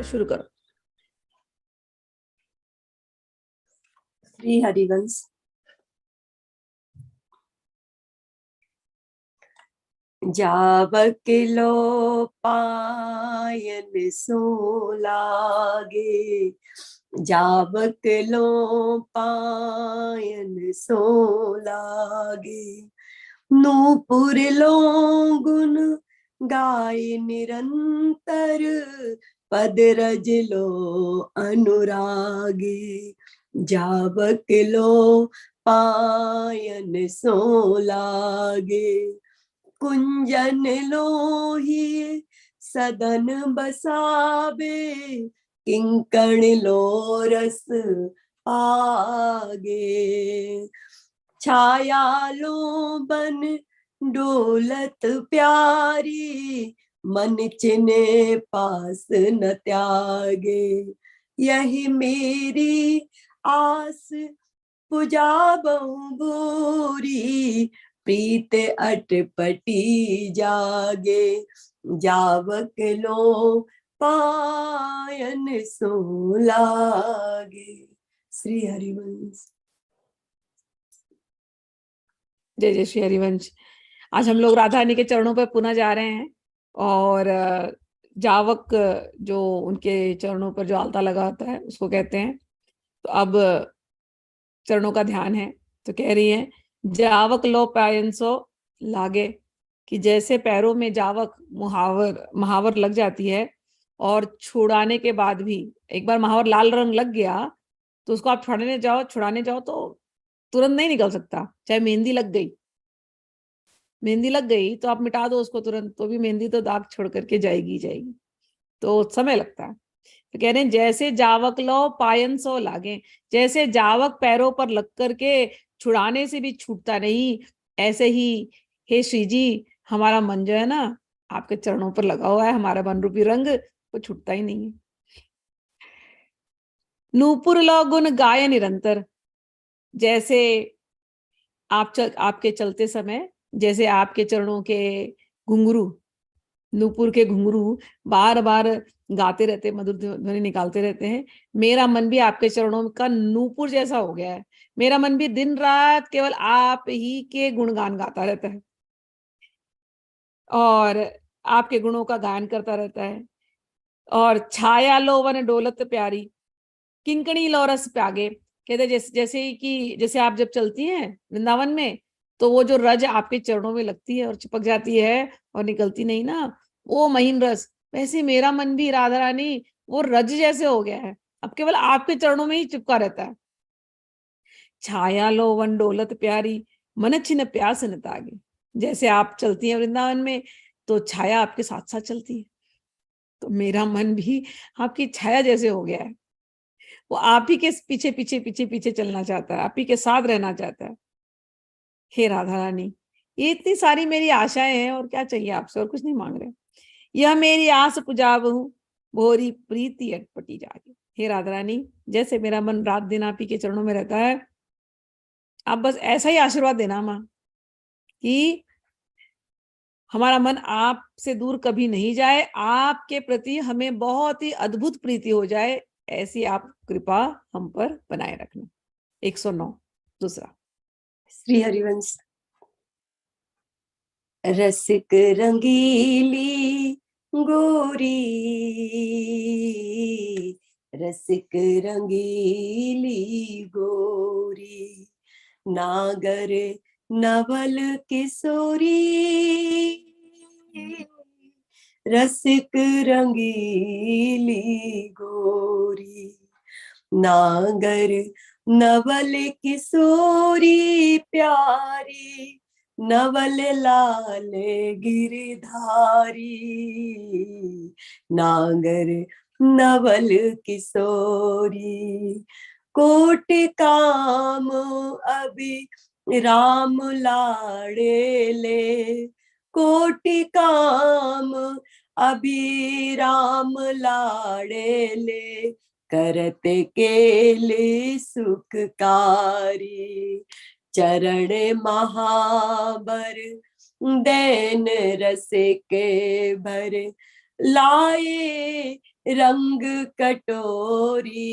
शुरू करो। श्री हरिवंश। जावक लो पायन सो लागे, जावक लो पायन सो लागे, नूपुर लो गुण गाय निरंतर, पद रज लो अनुरागे, जावक लो पायन सो लागे, कुंजन लोही सदन बसावे, किंकण लो रस पागे, छाया लो बन डोलत प्यारी, मन चिने पास न त्यागे, यही मेरी आस पुजाबहु भूरी, प्रीत अटपटी जागे, जावक लो पायन सो लागे। श्री हरिवंश। जय जय श्री हरिवंश। आज हम लोग राधा रानी के चरणों पर पुनः जा रहे हैं और जावक जो उनके चरणों पर जो आलता लगा होता है उसको कहते हैं। तो अब चरणों का ध्यान है तो कह रही हैं, जावक लो पायन सो लागे, कि जैसे पैरों में जावक महावर लग जाती है और छुड़ाने के बाद भी एक बार महावर लाल रंग लग गया तो उसको आप छुड़ाने जाओ तो तुरंत नहीं निकल सकता। चाहे मेहंदी लग गई तो आप मिटा दो उसको तुरंत, तो भी मेहंदी तो दाग छोड़ करके जाएगी, तो समय लगता है। तो कह रहे हैं जैसे जावक लो पायन सो लागे, जैसे जावक पैरों पर लग करके छुड़ाने से भी छूटता नहीं, ऐसे ही हे श्री जी हमारा मन जो है ना आपके चरणों पर लगा हुआ है, हमारा मन रूपी रंग वो छूटता ही नहीं है। नूपुर लो गुण गाय निरंतर, जैसे आपके चलते समय जैसे आपके चरणों के घुंघरू, नूपुर के घुंघरू बार बार गाते रहते, मधुर ध्वनि निकालते रहते हैं, मेरा मन भी आपके चरणों का नूपुर जैसा हो गया है। मेरा मन भी दिन रात केवल आप ही के गुणगान गाता रहता है और आपके गुणों का गायन करता रहता है। और छाया लो वन डोलत प्यारी, किंकणी लो रस प्यागे, कहते जैसे आप जब चलती हैं वृंदावन में तो वो जो रज आपके चरणों में लगती है और चिपक जाती है और निकलती नहीं ना, वो महीन रस, वैसे मेरा मन भी राधा रानी वो रज जैसे हो गया है, अब केवल आपके चरणों में ही चिपका रहता है। छाया लो वन डोलत प्यारी, मन छिन प्यास न तागे, जैसे आप चलती हैं वृंदावन में तो छाया आपके साथ साथ चलती है, तो मेरा मन भी आपकी छाया जैसे हो गया है, वो आप ही के पीछे पीछे पीछे पीछे चलना चाहता है, आप ही के साथ रहना चाहता है। हे राधा रानी, ये इतनी सारी मेरी आशाएं हैं और क्या चाहिए आपसे, और कुछ नहीं मांग रहे। यह मेरी आस पुजाबहु, भोरी प्रीति अटपटी जागे। हे राधा रानी, जैसे मेरा मन रात दिन आप ही के चरणों में रहता है, आप बस ऐसा ही आशीर्वाद देना माँ कि हमारा मन आपसे दूर कभी नहीं जाए, आपके प्रति हमें बहुत ही अद्भुत प्रीति हो जाए, ऐसी आप कृपा हम पर बनाए रखना। 109 दूसरा। श्री हरिवंश। रसिक रंगीली गोरी, रसिक रंगीली गोरी, नागर नवल किशोरी, रसिक रंगीली गोरी, नागर नवल किशोरी प्यारी, नवल लाल गिरधारी, नागर नवल किशोरी, कोट काम अभी राम लाड़े ले, कोट काम अभी राम लाड़े ले, करत केले सुखकारी, चरण महाबर दैन रस के भर, लाए रंग कटोरी,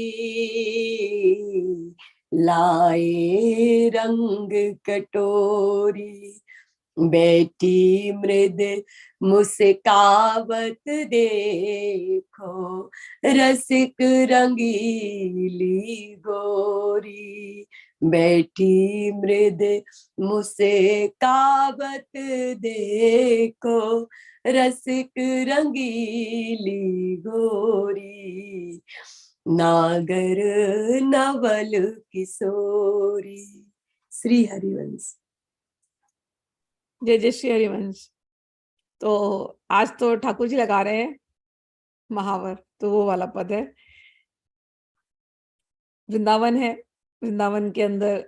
लाए रंग कटोरी। बैठी मृद मुस्कावत देखो, रसिक रंगीली गोरी। बैठी मृद मुस्कावत देखो, रसिक रंगीली गोरी। नागर नवल किशोरी। श्री हरिवंश। जय जय श्री हरिवंश। तो आज तो ठाकुर जी लगा रहे हैं महावर, तो वो वाला पद है। वृंदावन है, वृंदावन के अंदर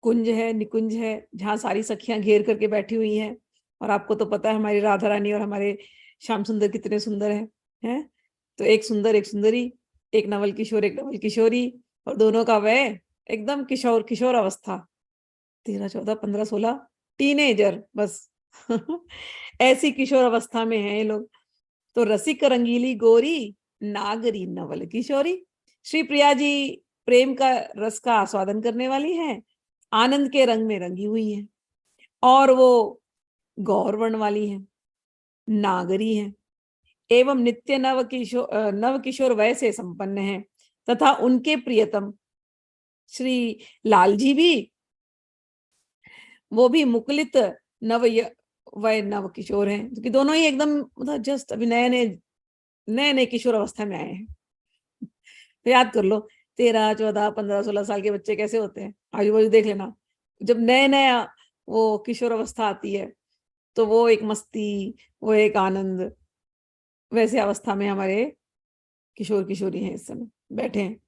कुंज है, निकुंज है, जहाँ सारी सखियां घेर करके बैठी हुई हैं। और आपको तो पता है हमारी राधा रानी और हमारे श्याम सुंदर कितने सुंदर हैं। तो एक सुंदर एक सुंदरी, एक नवल किशोर एक नवल किशोरी, और दोनों का वय एकदम किशोर किशोर अवस्था, 13 14 15 16 टीनेजर बस। ऐसी किशोर अवस्था में हैं ये लोग। तो रसिक रंगीली गोरी, नागरी नवल किशोरी। श्री प्रिया जी प्रेम का रस का आस्वादन करने वाली हैं, आनंद के रंग में रंगी हुई हैं, और वो गौर वर्ण वाली हैं, नागरी हैं, एवं नित्य नव किशोर वय से संपन्न हैं। तथा उनके प्रियतम श्री लाल जी भी, वो भी मुकुलित वय नव किशोर हैं, क्योंकि दोनों ही एकदम मतलब जस्ट अभी नए नए किशोर अवस्था में आए हैं। तो याद कर लो 13 14 15 16 साल के बच्चे कैसे होते हैं, आजू बाजू देख लेना। जब नए नया वो किशोर अवस्था आती है तो वो एक मस्ती, वो एक आनंद, वैसे अवस्था में हमारे किशोर किशोरी हैं इस समय बैठे हैं।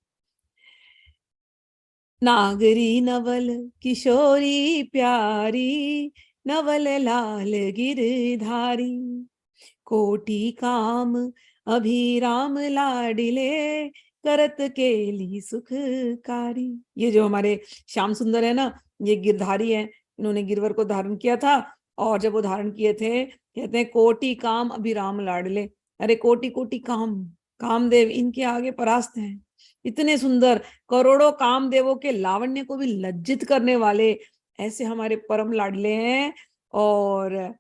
नागरी नवल किशोरी प्यारी, नवल लाल गिरधारी, कोटि काम अभिराम लाडिले, करत केली सुखकारी। ये जो हमारे श्याम सुंदर है ना, ये गिरधारी है, इन्होंने गिरवर को धारण किया था। और जब वो धारण किए थे, कहते हैं कोटि काम अभिराम लाडले। अरे कोटि कोटि काम, कामदेव इनके आगे परास्त हैं। इतने सुंदर, करोड़ों कामदेवों के लावण्य को भी लज्जित करने वाले ऐसे हमारे परम लाडले हैं। और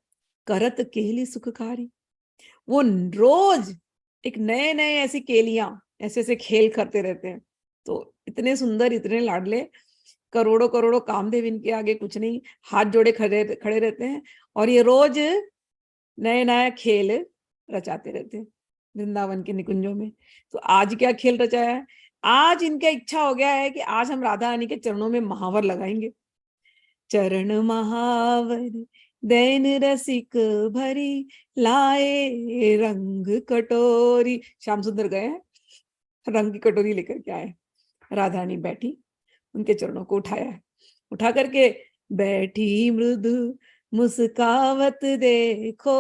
करत केली सुखकारी, वो रोज एक नए नए ऐसी केलियां, ऐसे ऐसे खेल करते रहते हैं। तो इतने सुंदर, इतने लाडले, करोड़ों करोड़ों कामदेव इनके आगे कुछ नहीं, हाथ जोड़े खड़े खड़े रहते हैं। और ये रोज नए नया खेल रचाते रहते हैं वृंदावन के निकुंजों में। तो आज क्या खेल रचाया है? आज इनका इच्छा हो गया है कि आज हम राधा रानी के चरणों में महावर लगाएंगे। चरण महावर दैन रसिक भरी, लाए रंग कटोरी। श्याम सुंदर गए हैं, रंग की कटोरी लेकर के आए। राधा रानी बैठी, उनके चरणों को उठाया है, उठा करके बैठी मृदु मुस्कावत देखो,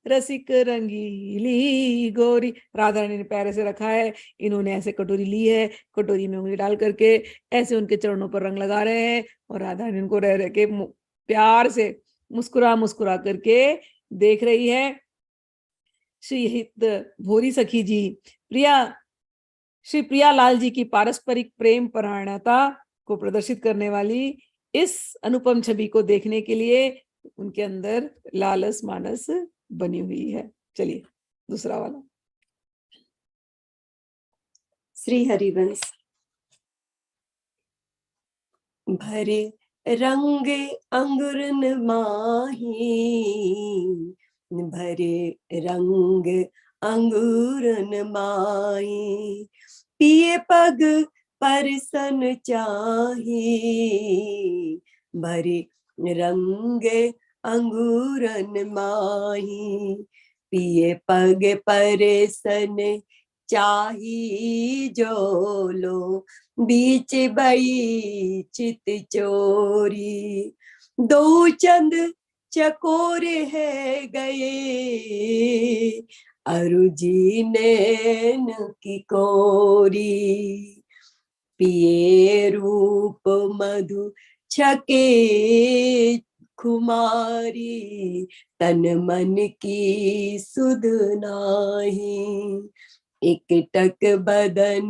रसिक रंगीली गोरी। राधा रानी ने पैर ऐसे रखा है, इन्होंने ऐसे कटोरी ली है, कटोरी में उंगली डाल करके ऐसे उनके चरणों पर रंग लगा रहे हैं। और राधा रानी उनको रह रह के प्यार से मुस्कुरा मुस्कुरा करके देख रही है। श्री हित भोरी सखी जी श्री प्रिया लाल जी की पारस्परिक प्रेम परायणता को प्रदर्शित करने वाली इस अनुपम छवि को देखने के लिए उनके अंदर लालस मानस बनी हुई है। चलिए दूसरा वाला। श्री हरिवंश। भरे रंग अंगुरन माही, भरे रंग अंगूरन माही, पिए पग परसन चाही, भरे रंग अंगूरन माही, पिए पग परसन चाही, जो लो बीच बई चित चोरी, दो चंद चकोरे है गए, अरुजी नैन की कोरी, पिए रूप मधु छके खुमारी, तन मन की सुध नाही, एकटक बदन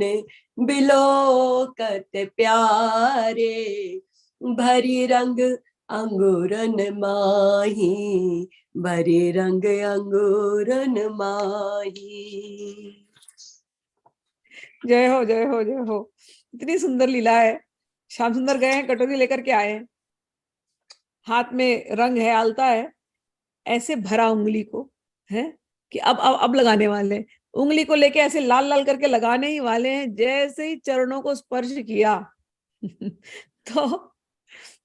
बिलोकत प्यारे, भरी रंग अंगूरन माही, भरी रंग अंगूरन माही। जय हो जय हो जय हो। इतनी सुंदर लीला है। श्याम सुंदर गए हैं, कटोरी लेकर के आए हैं, हाथ में रंग है, आलता है, ऐसे भरा उंगली को है कि अब लगाने वाले हैं। उंगली को लेके ऐसे लाल लाल करके लगाने ही वाले हैं, जैसे ही चरणों को स्पर्श किया तो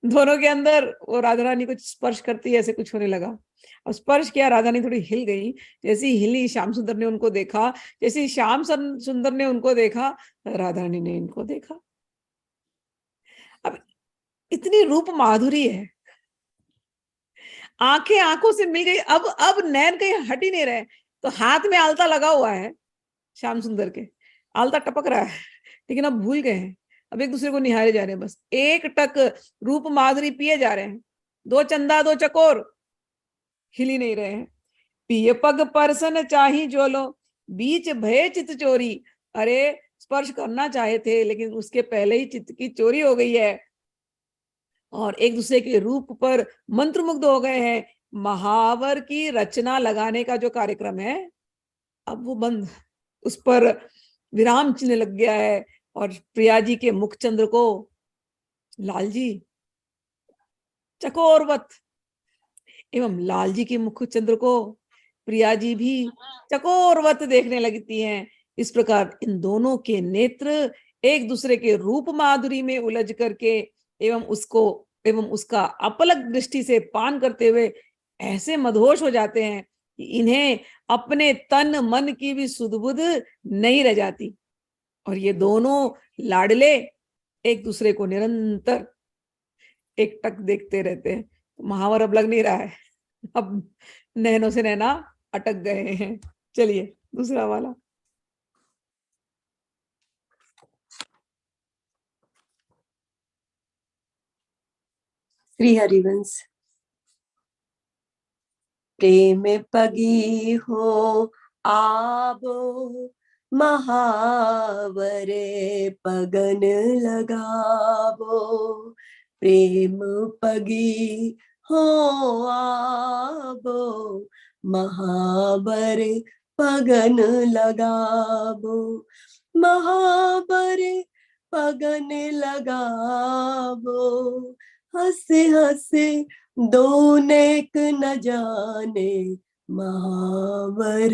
दोनों के अंदर वो राधा रानी कुछ स्पर्श करती है, ऐसे कुछ होने लगा। अब स्पर्श किया, राधा रानी थोड़ी हिल गई। जैसी हिली, श्याम सुंदर ने उनको देखा, जैसे सुंदर ने उनको देखा, राधा रानी ने इनको देखा। अब इतनी रूप माधुरी है, आंखें आंखों से मिल गई। अब नैन कहीं हट ही नहीं रहे। तो हाथ में आलता लगा हुआ है श्याम सुंदर के, आलता टपक रहा है, लेकिन अब भूल गए हैं। अब एक दूसरे को निहारे जा रहे हैं, बस एक टक रूप माधुरी पिए जा रहे हैं। दो चंदा दो चकोर, हिल ही नहीं रहे हैं। पिए पग परसन चाही जोलो, बीच भय चित चोरी। अरे स्पर्श करना चाहे थे, लेकिन उसके पहले ही चित्त की चोरी हो गई है और एक दूसरे के रूप पर मंत्रमुग्ध हो गए हैं। महावर की रचना लगाने का जो कार्यक्रम है, अब वो बंद, उस पर विराम चिन्ह लग गया है। और प्रिया जी के मुखचंद्र को लालजी चकोरवत, एवं लालजी के मुखचंद्र को प्रिया जी भी चकोरवत देखने लगती हैं। इस प्रकार इन दोनों के नेत्र एक दूसरे के रूप माधुरी में उलझ करके एवं उसका अपलक दृष्टि से पान करते हुए ऐसे मदहोश हो जाते हैं कि इन्हें अपने तन मन की भी सुध-बुध नहीं रह जाती। और ये दोनों लाडले एक दूसरे को निरंतर एकटक देखते रहते हैं। महावर अब लग नहीं रहा है, अब नैनों से नैना अटक गए हैं। चलिए दूसरा वाला। श्री हरिवंश। प्रेम पगी हो आबो, महावरे पगन लगाबो। प्रेम पगी हो आबो, महावरे पगन लगाबो। महावरे पगन लगाबो, हंसे हंसे दोनेक न जाने, महावर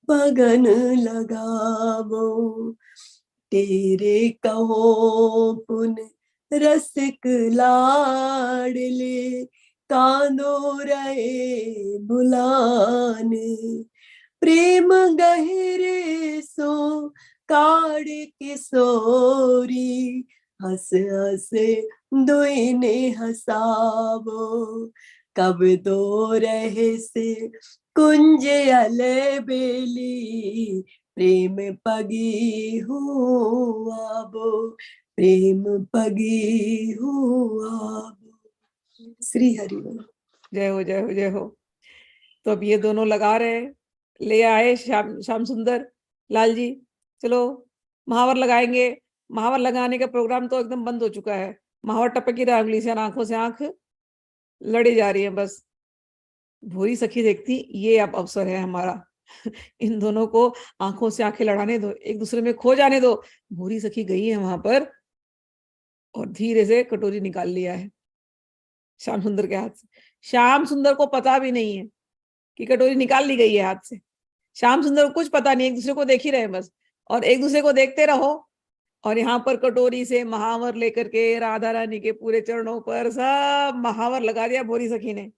पगन लगावो। तेरे कहो पुन रसिक लाडले, कांदो रहे बुलाने। प्रेम गहरे सो काड़ किशोरी, हंस हंस दुईने हसावो। कब दो रहे से कुंज अले बेली, प्रेम पगी हूँ आबो, प्रेम पगी हूँ आबो। श्री हरिवंश। जय हो जय हो जय हो। तो अब ये दोनों लगा रहे, ले आए श्याम सुंदर लाल जी, चलो महावर लगाएंगे। महावर लगाने का प्रोग्राम तो एकदम बंद हो चुका है। महावर टपक ही रहा, उंगली से आंखों से आंख लड़ी जा रही है। बस भूरी सखी देखती, ये अब अवसर है हमारा, इन दोनों को आंखों से आंखें लड़ाने दो, एक दूसरे में खो जाने दो। भूरी सखी गई है वहां पर और धीरे से कटोरी निकाल लिया है श्याम सुंदर के हाथ से। श्याम सुंदर को पता भी नहीं है कि कटोरी निकाल ली गई है हाथ से। श्याम सुंदर को कुछ पता नहीं, एक दूसरे को देख ही रहे बस, और एक दूसरे को देखते रहो। और यहाँ पर कटोरी से महावर लेकर के राधा रानी के पूरे चरणों पर सब महावर लगा दिया भोरी सखी ने।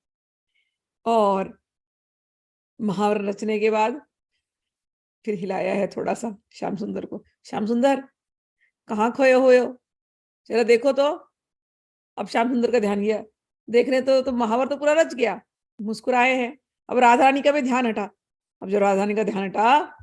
और महावर रचने के बाद फिर हिलाया है थोड़ा सा श्याम सुंदर को। श्याम सुंदर कहाँ खोए हुए हो, जरा देखो तो। अब श्याम सुंदर का ध्यान गया, देख रहे तो महावर तो पूरा रच गया, मुस्कुराए हैं। अब राधा रानी का भी ध्यान हटा। अब जब राधा रानी का ध्यान हटा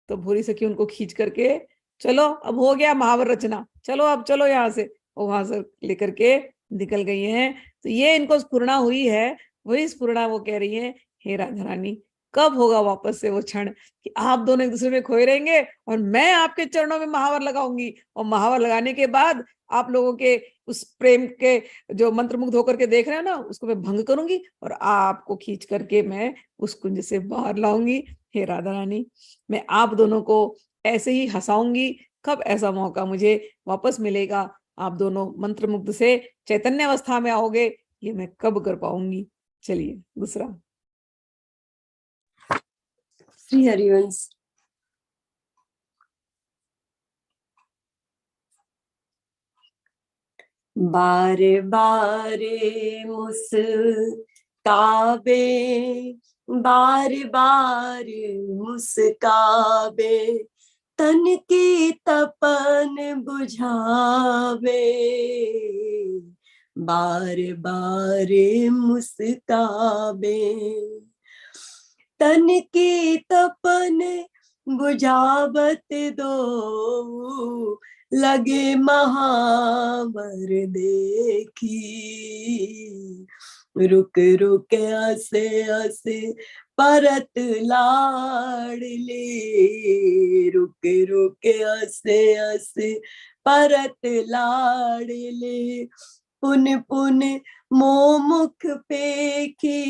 तो भूरी सखी उनको खींच करके, चलो अब हो गया महावर रचना, चलो अब चलो यहाँ से। वो वहां से लेकर के निकल गई हैं। तो ये इनको स्फुरणा हुई है, वही स्फुरणा वो कह रही है, हे राधा रानी कब होगा वापस से वो क्षण कि आप दोनों एक दूसरे में खोए रहेंगे और मैं आपके चरणों में महावर लगाऊंगी, और महावर लगाने के बाद आप लोगों के उस प्रेम के जो मंत्रमुग्ध होकर के देख रहे हैं ना, उसको मैं भंग करूंगी और आपको खींच करके मैं उस कुंज से बाहर लाऊंगी। हे राधा रानी, मैं आप दोनों को ऐसे ही हंसाऊंगी। कब ऐसा मौका मुझे वापस मिलेगा, आप दोनों मंत्रमुग्ध से चैतन्य अवस्था में आओगे, ये मैं कब कर पाऊंगी। चलिए दूसरा। श्री हरिवंश। बार बार मुस्काबे, बार बार मुस्काबे, तन की तपन बुझावे, बार बार मुस्काबे, तन की तपन बुझावत दो, लगे महावर देखी, रुक रुक हसे हसे परत लाडले, रुक रुक हसे हसे परत लाडले, पुन पुन मोह मुख पेखी,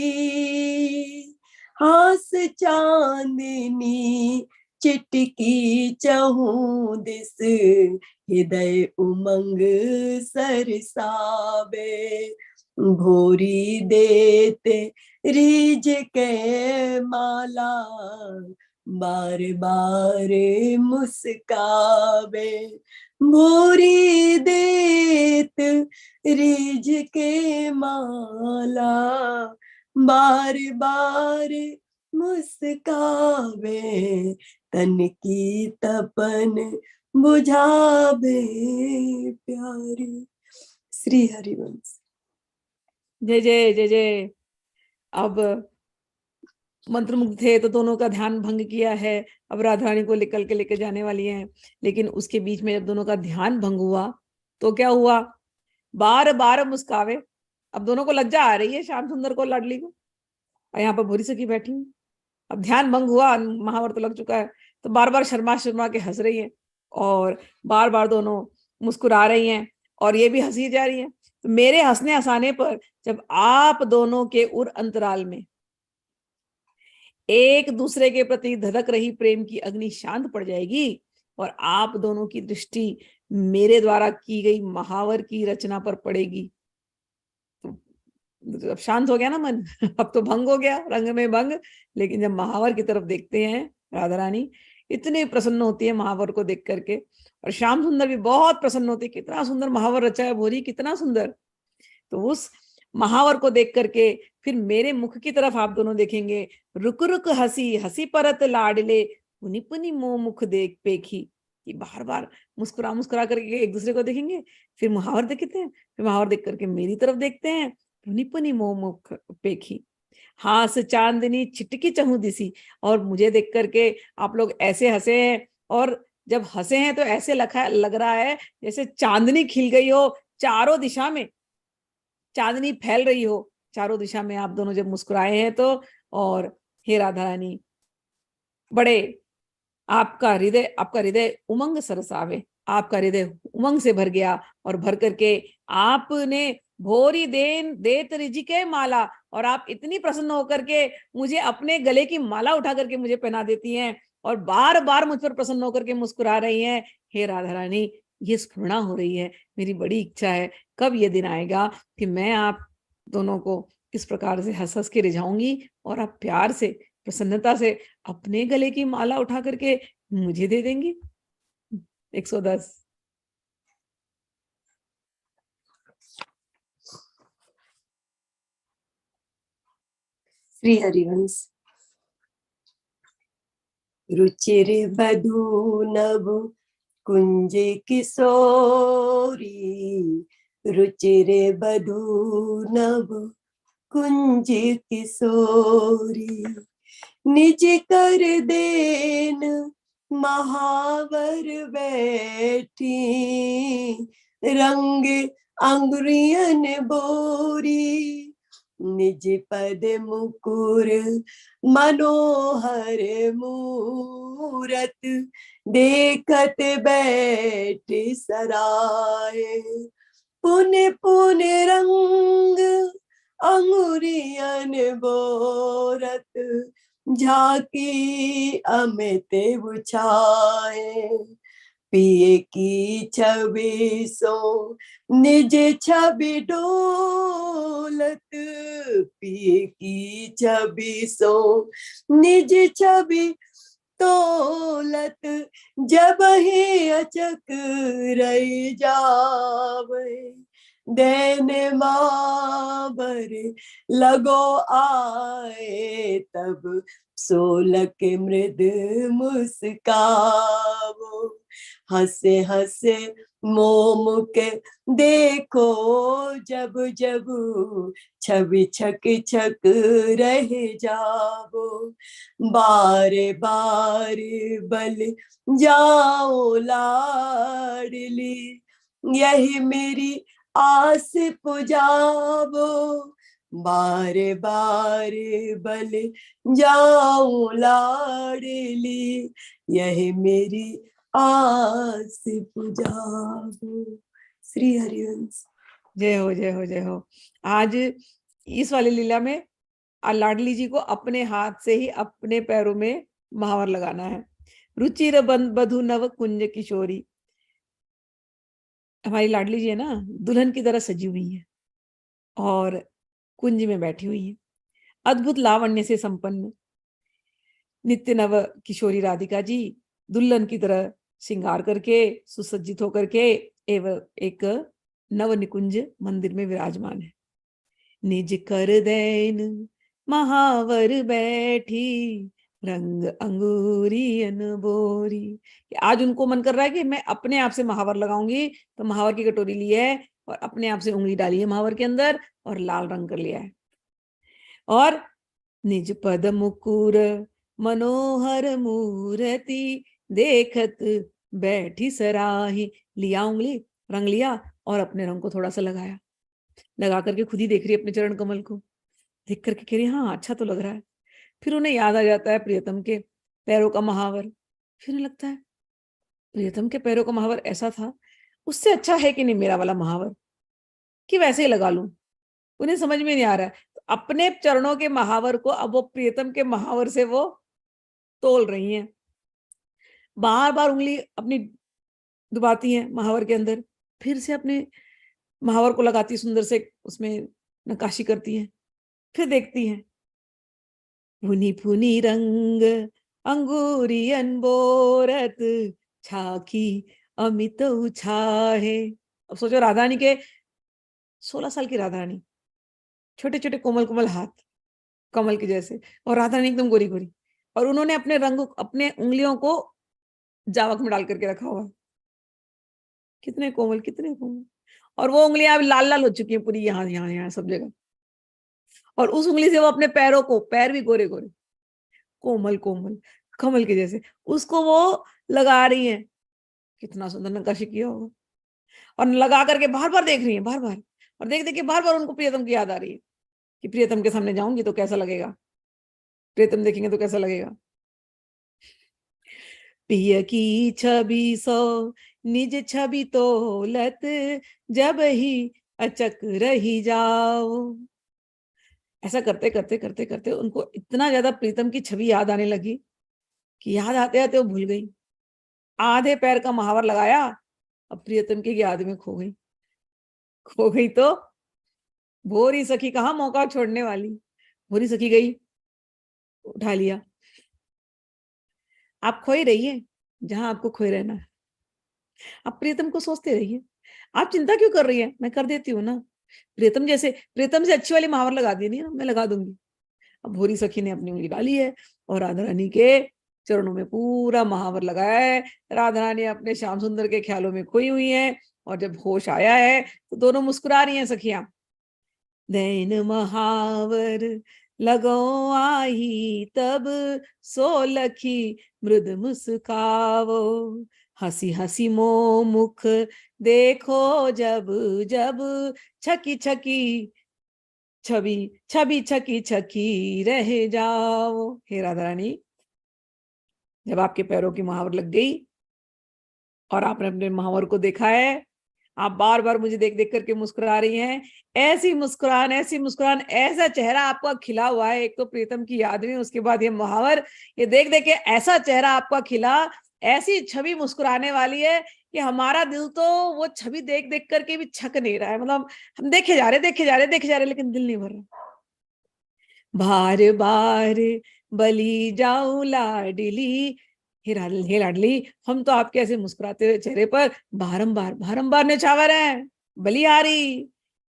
हास चांदनी चिटकी चहूं दिस, हृदय उमंग सरसावे, भोरी देते रिज के माला, बार बार मुस्कावे, भोरी देत रिज के माला, बार बार मुस्कावे, तन की तपन बुझावे प्यारी। श्री हरिवंश। जय जय जय जय। अब मंत्रमुग्ध थे तो दोनों का ध्यान भंग किया है, अब राधा रानी को निकल के लेके जाने वाली हैं, लेकिन उसके बीच में जब दोनों का ध्यान भंग हुआ तो क्या हुआ, बार बार मुस्कावे। अब दोनों को लज्जा आ रही है, श्याम सुंदर को, लाडली को, और यहाँ पर भूरी सखी बैठी हूँ। अब ध्यान भंग हुआ, महावर तो लग चुका है, तो बार बार शर्मा शर्मा के हंस रही है और बार बार दोनों मुस्कुरा रही हैं और ये भी हंसी जा रही है। तो मेरे हंसने हंसाने पर जब आप दोनों के उर अंतराल में एक दूसरे के प्रति धधक रही प्रेम की अग्नि शांत पड़ जाएगी और आप दोनों की दृष्टि मेरे द्वारा की गई महावर की रचना पर पड़ेगी, तो अब शांत हो गया ना मन। अब तो भंग हो गया, रंग में भंग। लेकिन जब महावर की तरफ देखते हैं, राधा रानी इतनी प्रसन्न होती है महावर को देख करके, और श्याम सुंदर भी बहुत प्रसन्न होते, कितना सुंदर महावर रचा है भोरी, कितना सुंदर। तो उस महावर को देख करके फिर मेरे मुख की तरफ आप दोनों देखेंगे, रुक रुक हसी हसी परत लाडले, पुनि पुनि मोह मुख देख पेखी, कि बार बार मुस्कुरा मुस्कुरा करके एक दूसरे को देखेंगे, फिर महावर देखते हैं, फिर महावर देख करके मेरी तरफ देखते हैं, पुनि पुनि मोह मुख पेखी, हास चांदनी छिटकी चहु दिसी, और मुझे देख करके आप लोग ऐसे हंसे हैं, और जब हंसे हैं तो ऐसे लग रहा है जैसे चांदनी खिल गई हो चारों दिशा में, चांदनी फैल रही हो चारों दिशा में आप दोनों जब मुस्कुराए हैं तो। और हे राधा रानी, बड़े आपका हृदय उमंग सरसावे, आपका हृदय उमंग से भर गया, और भर करके आपने भोरी देत रिजी के माला, और आप इतनी प्रसन्न होकर के मुझे अपने गले की माला उठा करके मुझे पहना देती हैं और बार बार मुझ पर प्रसन्न होकर के मुस्कुरा रही हैं। हे राधा रानी, ये स्फुरणा हो रही है, मेरी बड़ी इच्छा है कब ये दिन आएगा कि मैं आप दोनों को इस प्रकार से हंस हंस के रिझाऊंगी और आप प्यार से प्रसन्नता से अपने गले की माला उठा करके मुझे दे देंगी। 110। श्री हरिवंश। रुचिर बधू नभ कुंज किशोरी, रुचिर बधू नभ कुंज किशोरी, निज कर देन महावर बैठी, रंग अंगुरियन बोरी, निज पद मुकुर मनोहर मूरत, देखत बैठ सराय। पुन पुन रंग अंगुरियन बोरत, झाकी अमित उछाए। पिए की छवि सो निज छवि डोलत, पिए की छवि सो निज छवि तोलत, जब ही अचक रही जावे। देन मावर लगो आए, तब सोलक मृद मुस्कावो। हंसे हंसे मोमुख देखो जब जब, छवि छक छक रह जावो। बारे बारे बल जाओ लाडली, यही मेरी आस पुजावो। बारे बारे बल जाऊं लाडली, यही मेरी आस पुजावो। श्री हरिवंश। जय हो, जय हो, जय हो। आज इस वाली लीला में लाडली जी को अपने हाथ से ही अपने पैरों में महावर लगाना है। रुचिर बधु नव कुंज किशोरी, हमारी लाडली जी है ना, दुल्हन की तरह सजी हुई है और कुंज में बैठी हुई है, अद्भुत लावण्य से संपन्न। नित्य नव किशोरी राधिका जी दुल्हन की तरह श्रृंगार करके सुसज्जित होकर के एवं एक नव निकुंज मंदिर में विराजमान है। निज कर दैन महावर बैठी, रंग अंगूरी अनबोरी। आज उनको मन कर रहा है कि मैं अपने आप से महावर लगाऊंगी, तो महावर की कटोरी ली है और अपने आप से उंगली डाली है महावर के अंदर और लाल रंग कर लिया है। और निज पद मुकुर मनोहर मूर्ति, देखत बैठी सराही। लिया उंगली, रंग लिया और अपने रंग को थोड़ा सा लगाया, लगा करके खुद ही देख रही है अपने चरण कमल को, देख करके कह रही हाँ अच्छा तो लग रहा है। फिर उन्हें याद आ जाता है प्रियतम के पैरों का महावर। फिर उन्हें लगता है प्रियतम के पैरों का महावर ऐसा था, उससे अच्छा है कि नहीं मेरा वाला महावर, कि वैसे ही लगा लूं। उन्हें समझ में नहीं आ रहा है, अपने चरणों के महावर को अब वो प्रियतम के महावर से वो तोल रही हैं। बार बार उंगली अपनी डुबाती हैं महावर के अंदर, फिर से अपने महावर को लगाती सुंदर से उसमें नक्काशी करती हैं, फिर देखती हैं फुनी फुनी रंग अंगूरियन बोरत, छाकी अमित उछाहे। अब सोचो राधा रानी के 16 साल की राधा रानी, छोटे छोटे कोमल कोमल हाथ कमल के जैसे, और राधा रानी एकदम गोरी गोरी, और उन्होंने अपने रंग अपने उंगलियों को जावक में डाल करके रखा हुआ है। कितने कोमल, कितने कोमल। और वो उंगलियां अब लाल लाल हो चुकी हैं पूरी, यहाँ यहाँ यहाँ सब जगह। और उस उंगली से वो अपने पैरों को, पैर भी गोरे गोरे कोमल कोमल कमल के जैसे, उसको वो लगा रही हैं। कितना सुंदर नक्काशी किया होगा। और लगा करके बार बार देख रही हैं, बार बार, और देख देख के बार बार उनको प्रियतम की याद आ रही है कि प्रियतम के सामने जाऊंगी तो कैसा लगेगा, प्रियतम देखेंगे तो कैसा लगेगा। पिय की छवि सो निज छवि तोलत, जब ही अचक रही जाओ। ऐसा करते करते करते करते उनको इतना ज्यादा प्रीतम की छवि याद आने लगी कि याद आते आते वो भूल गई। आधे पैर का महावर लगाया, अब प्रियतम की याद में खो गई। खो गई तो भोरी सखी कहाँ मौका छोड़ने वाली। भोरी सखी गई, उठा लिया। आप खोई रहिए जहां आपको खोए रहना है। आप प्रियतम को सोचते रहिए। आप चिंता क्यों कर रही है, मैं कर देती हूँ ना। प्रियतम जैसे, प्रियतम से अच्छी वाली महावर लगा दी नहीं ना, मैं लगा दूंगी। अब भोरी सखी ने अपनी उंगली डाली है और राधा रानी के चरणों में पूरा महावर लगाया है। राधा रानी अपने श्याम सुंदर के ख्यालों में खोई हुई है, और जब होश आया है तो दोनों मुस्कुरा रही हैं सखियां। दैन महावर लगो आई, तब सोलखी मृद मुस्कावो। हंसी हंसी मो मुख देखो जब जब, छकी छकी छवि छवि छकी छकी रह जाओ। हे राधा रानी, जब आपके पैरों की महावर लग गई और आपने अपने महावर को देखा है, आप बार बार मुझे देख देख करके मुस्कुरा रही हैं। ऐसी मुस्कुरान, ऐसी मुस्कुरान, ऐसा चेहरा आपका खिला हुआ है। एक तो प्रीतम की याद में, उसके बाद ये महावर, ये देख देख के ऐसा चेहरा आपका खिला, ऐसी छवि मुस्कुराने वाली है कि हमारा दिल तो वो छवि देख देख करके भी छक नहीं रहा है। मतलब हम देखे जा रहे, देखे जा रहे, देखे जा रहे, लेकिन दिल नहीं भर रहा। बार बार बली जाऊं लाडली, हे लाडली, हम तो आपके ऐसे मुस्कुराते हुए चेहरे पर बारंबार बारंबार निछावर हैं। बलिहारी,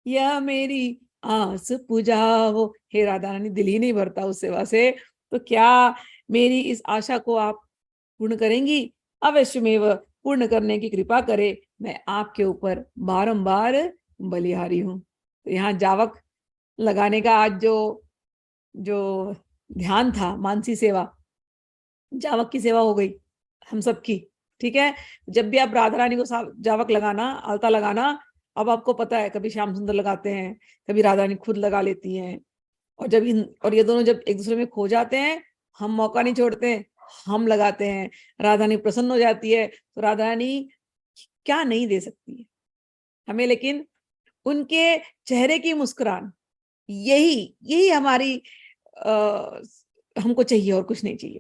यह मेरी आस पुजाओ। हे राधा रानी, दिल ही नहीं भरता उस सेवा से, तो क्या मेरी इस आशा को आप पूर्ण करेंगी? अवश्य में वह पूर्ण करने की कृपा करे। मैं आपके ऊपर बारंबार बलिहारी हूं। तो यहाँ जावक लगाने का आज जो जो ध्यान था, मानसी सेवा, जावक की सेवा हो गई हम सबकी। ठीक है, जब भी आप राधा रानी को जावक लगाना, अलता लगाना, अब आपको पता है, कभी श्याम सुंदर लगाते हैं, कभी राधा रानी खुद लगा लेती हैं। और और ये दोनों जब एक दूसरे में खो जाते हैं, हम मौका नहीं छोड़ते हैं, हम लगाते हैं। राधा रानी प्रसन्न हो जाती है, तो राधा रानी क्या नहीं दे सकती है हमें, लेकिन उनके चेहरे की मुस्कुरान, यही यही हमारी हमको चाहिए, और कुछ नहीं चाहिए।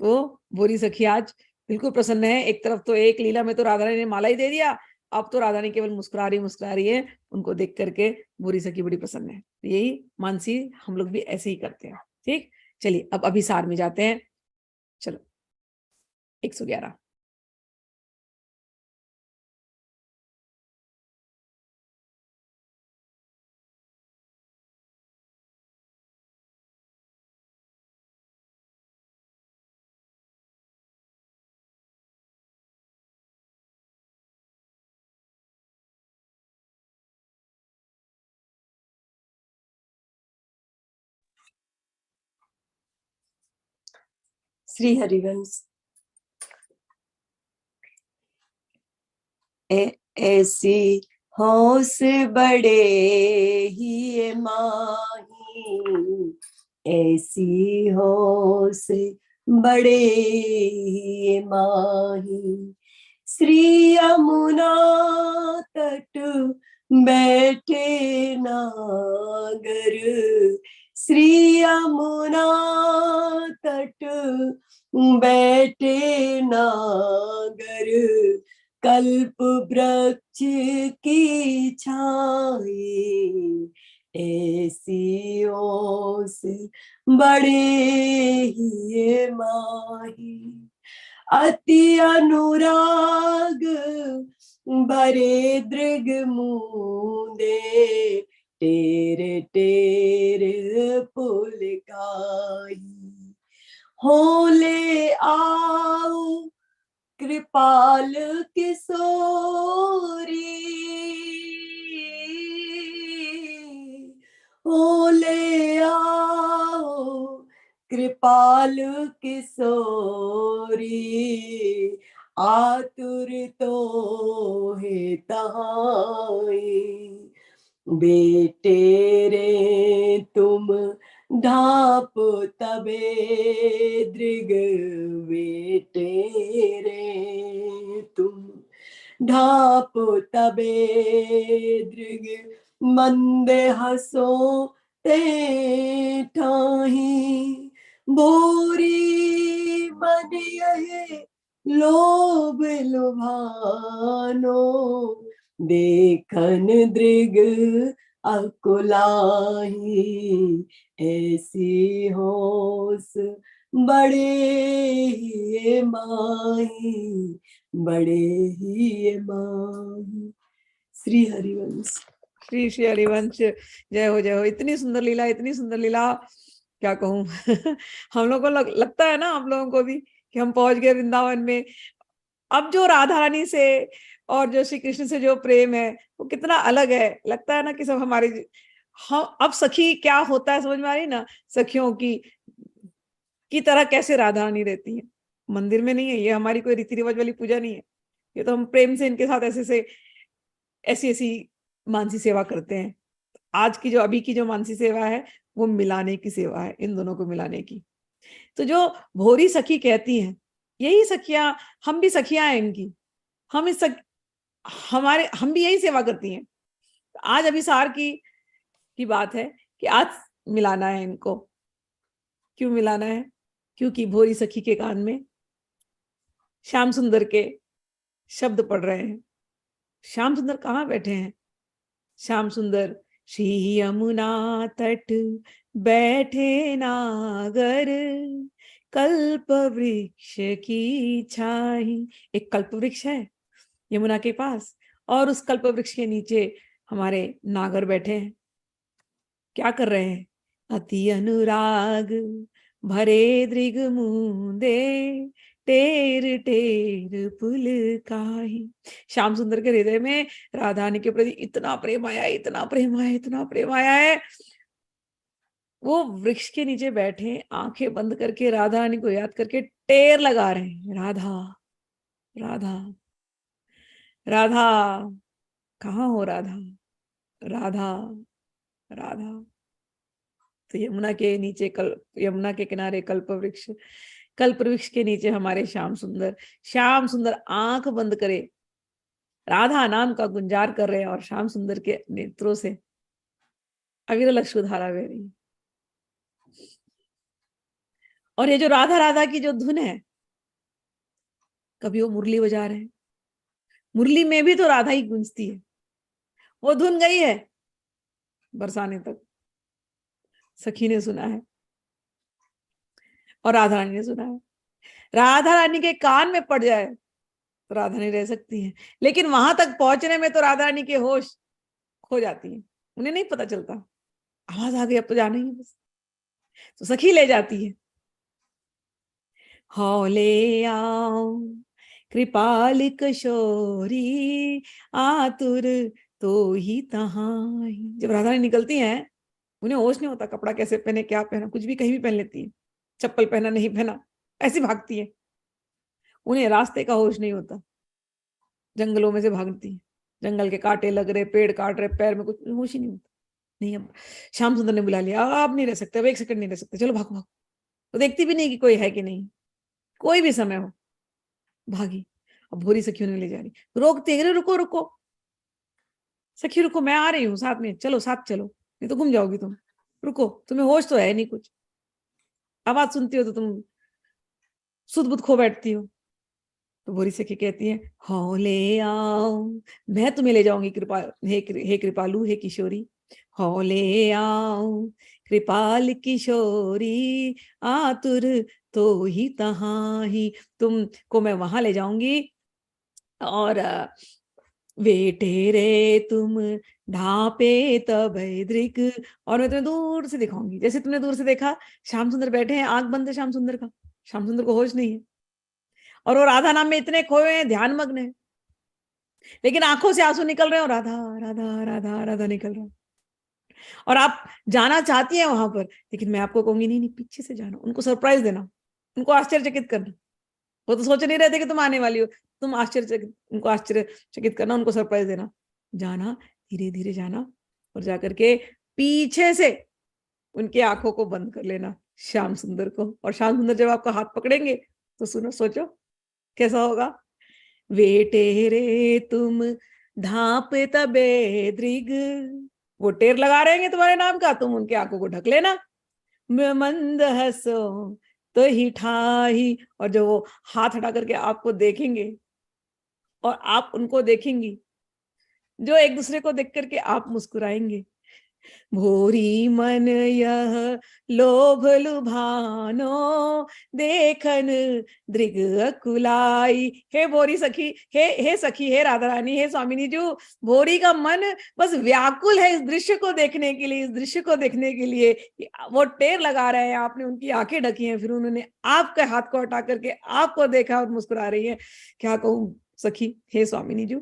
तो भोरी सखी आज बिल्कुल प्रसन्न है। एक तरफ तो एक लीला में तो राधा रानी ने माला ही दे दिया, अब तो राधा रानी केवल मुस्कुरा रही है। उनको देख करके भोरी सखी बड़ी प्रसन्न है। तो यही मानसी हम लोग भी ऐसे ही करते हैं। ठीक, चलिए अब अभिसार में जाते हैं। चलो 111। श्री हरिवंश। ऐसी होश बड़े ही माही, ऐसी होश बड़े ही माही, श्री यमुना तट बैठे नागर, श्री यमुना तट बैठे नागर, कल्प वृक्ष की छाई, ऐसी ओस बड़े ही माही, अति अनुराग भरे दृग मूंदे, टेरे टेरे पुलकाई, होले आओ कृपाल किशोरी, ओले आओ कृपाल किशोरी, आतुर तो है तहाई, बेटे रे तुम ढाप तबे दृग, बेटे रे तुम ढाप तबे दृग, मंदे हसो ते ठाही, बोरी मन यहे लोभ लुभानो, देखन दृग अकुलाही, ऐसी होश बड़े ही माही, बड़े ही माही। श्री हरिवंश। श्री श्री हरिवंश। जय हो, जय हो। इतनी सुंदर लीला, इतनी सुंदर लीला, क्या कहूँ। हम लोग को लगता है ना, आप लोगों को भी, कि हम पहुंच गए वृंदावन में। अब जो राधा रानी से और जो श्री कृष्ण से जो प्रेम है, वो कितना अलग है। लगता है ना कि सब हमारे, हम अब सखी क्या होता है समझ में आ रही ना। सखियों की तरह कैसे राधा रानी रहती है, मंदिर में नहीं है। ये हमारी कोई रीति रिवाज वाली पूजा नहीं है। ये तो हम प्रेम से इनके साथ ऐसे ऐसी ऐसी मानसी सेवा करते हैं। आज की जो अभी की जो मानसी सेवा है वो मिलाने की सेवा है, इन दोनों को मिलाने की। तो जो भोरी सखी कहती हैं, यही सखियां, हम भी सखियां हैं इनकी, हम इस हम भी यही सेवा करती हैं। आज अभिसार की बात है कि आज मिलाना है इनको। क्यों मिलाना है? क्योंकि भोरी सखी के कान में श्याम सुंदर के शब्द पढ़ रहे हैं। श्याम सुंदर कहाँ बैठे हैं? श्याम सुंदर श्री यमुना तट बैठे नागर, कल्प वृक्ष की छाई। एक कल्प वृक्ष है यमुना के पास, और उस कल्प वृक्ष के नीचे हमारे नागर बैठे हैं। क्या कर रहे हैं? अति अनुराग भरे दृग मूंदे, टेर टेर पुल काही। श्याम सुंदर के हृदय में राधा रानी के प्रति इतना प्रेम आया, इतना प्रेम आया, इतना प्रेम आया है, वो वृक्ष के नीचे बैठे आंखें बंद करके राधा रानी को याद करके टेर लगा रहे हैं, राधा राधा राधा, कहाँ हो राधा, राधा राधा। तो यमुना के किनारे कल्प वृक्ष के नीचे हमारे श्याम सुंदर आंख बंद करे राधा नाम का गुंजार कर रहे हैं, और श्याम सुंदर के नेत्रों से अविरल अश्रुधारा बह रही है। और ये जो राधा राधा की जो धुन है, कभी वो मुरली बजा रहे हैं, मुरली में भी तो राधा ही गूंजती है। वो धुन गई है बरसाने तक, सखी ने सुना है और राधा रानी ने सुना है। राधा रानी के कान में पड़ जाए तो राधा नहीं रह सकती है, लेकिन वहां तक पहुंचने में तो राधा रानी के होश खो जाती है, उन्हें नहीं पता चलता, आवाज आ गई अब तो जाना ही है बस। तो सखी ले जाती है। हौले आओ कृपाल किशोरी, आतुर तो ही तहां। जब राधा रानी निकलती हैं, उन्हें होश नहीं होता कपड़ा कैसे पहने, क्या पहना, कुछ भी कहीं भी पहन लेती है, चप्पल पहना नहीं पहना ऐसी भागती है, उन्हें रास्ते का होश नहीं होता, जंगलों में से भागती है, जंगल के कांटे लग रहे, पेड़ काट रहे, पैर में कुछ होश ही नहीं होता। नहीं, अब श्याम सुंदर ने बुला लिया, अब नहीं रह सकते, अब एक सेकंड नहीं रह सकते, चलो भागो भागो। तो देखती भी नहीं कि कोई है कि नहीं, कोई भी समय हो, भागी। अब भोरी सखियों ने ले जा रही, रोकते, अरे रुको रुको सखी, रुको, मैं आ रही हूँ साथ में, चलो साथ चलो, नहीं तो गुम जाओगी तुम, रुको, तुम्हें होश तो है नहीं कुछ, आवाज सुनती हो तो तुम सुध बुध खो बैठती हो। तो भोरी सखी कहती है, हौले आओ, मैं तुम्हें ले जाऊंगी, कृपा हे कृपालु, हे किशोरी, हौले आओ कृपाल किशोरी, आतुर तो ही तहां ही। तुमको मैं वहां ले जाऊंगी, और वेटे रे तुम ढापे तब दृक, और मैं तुम्हें दूर से दिखाऊंगी, जैसे तुमने दूर से देखा श्याम सुंदर बैठे हैं, आंख बंद है श्याम सुंदर का, श्याम सुंदर को होश नहीं है, और वो राधा नाम में इतने खोए हैं, ध्यान मग्न है, लेकिन आंखों से आंसू निकल रहे हैं, और राधा राधा राधा राधा निकल रहा है। और आप जाना चाहती हैं वहां पर, लेकिन मैं आपको कहूंगी नहीं नहीं, पीछे से जाना, उनको सरप्राइज देना, उनको आश्चर्यचकित करना। वो तो सोच नहीं रहे थे कि तुम आने वाली हो, तुम उनको आश्चर्यचकित करना, उनको सरप्राइज देना। जाना, धीरे धीरे जाना, और जाकर के पीछे से उनकी आंखों को बंद कर लेना श्याम सुंदर को, और श्याम सुंदर जब आपका हाथ पकड़ेंगे तो सुनो, सोचो कैसा होगा। वेटे रे तुम ढाप तबे दृग, वो टेर लगा रहेंगे तुम्हारे नाम का, तुम उनके आंखों को ढक लेना। मंद हंसो तो ही ठाही, और जो वो हाथ हटा करके आपको देखेंगे और आप उनको देखेंगी, जो एक दूसरे को देख करके आप मुस्कुराएंगे। भोरी मन यह लोभ लुभानो, देखन दृग अकुलाई। हे भोरी सखी, हे सखी, हे राधा रानी, हे स्वामिनी जी, भोरी का मन बस व्याकुल है इस दृश्य को देखने के लिए, इस दृश्य को देखने के लिए। वो टेर लगा रहे हैं, आपने उनकी आंखें ढकी हैं, फिर उन्होंने आपके हाथ को हटा करके आपको देखा और मुस्कुरा रही है। क्या कहूँ सखी, हे स्वामिनी जी,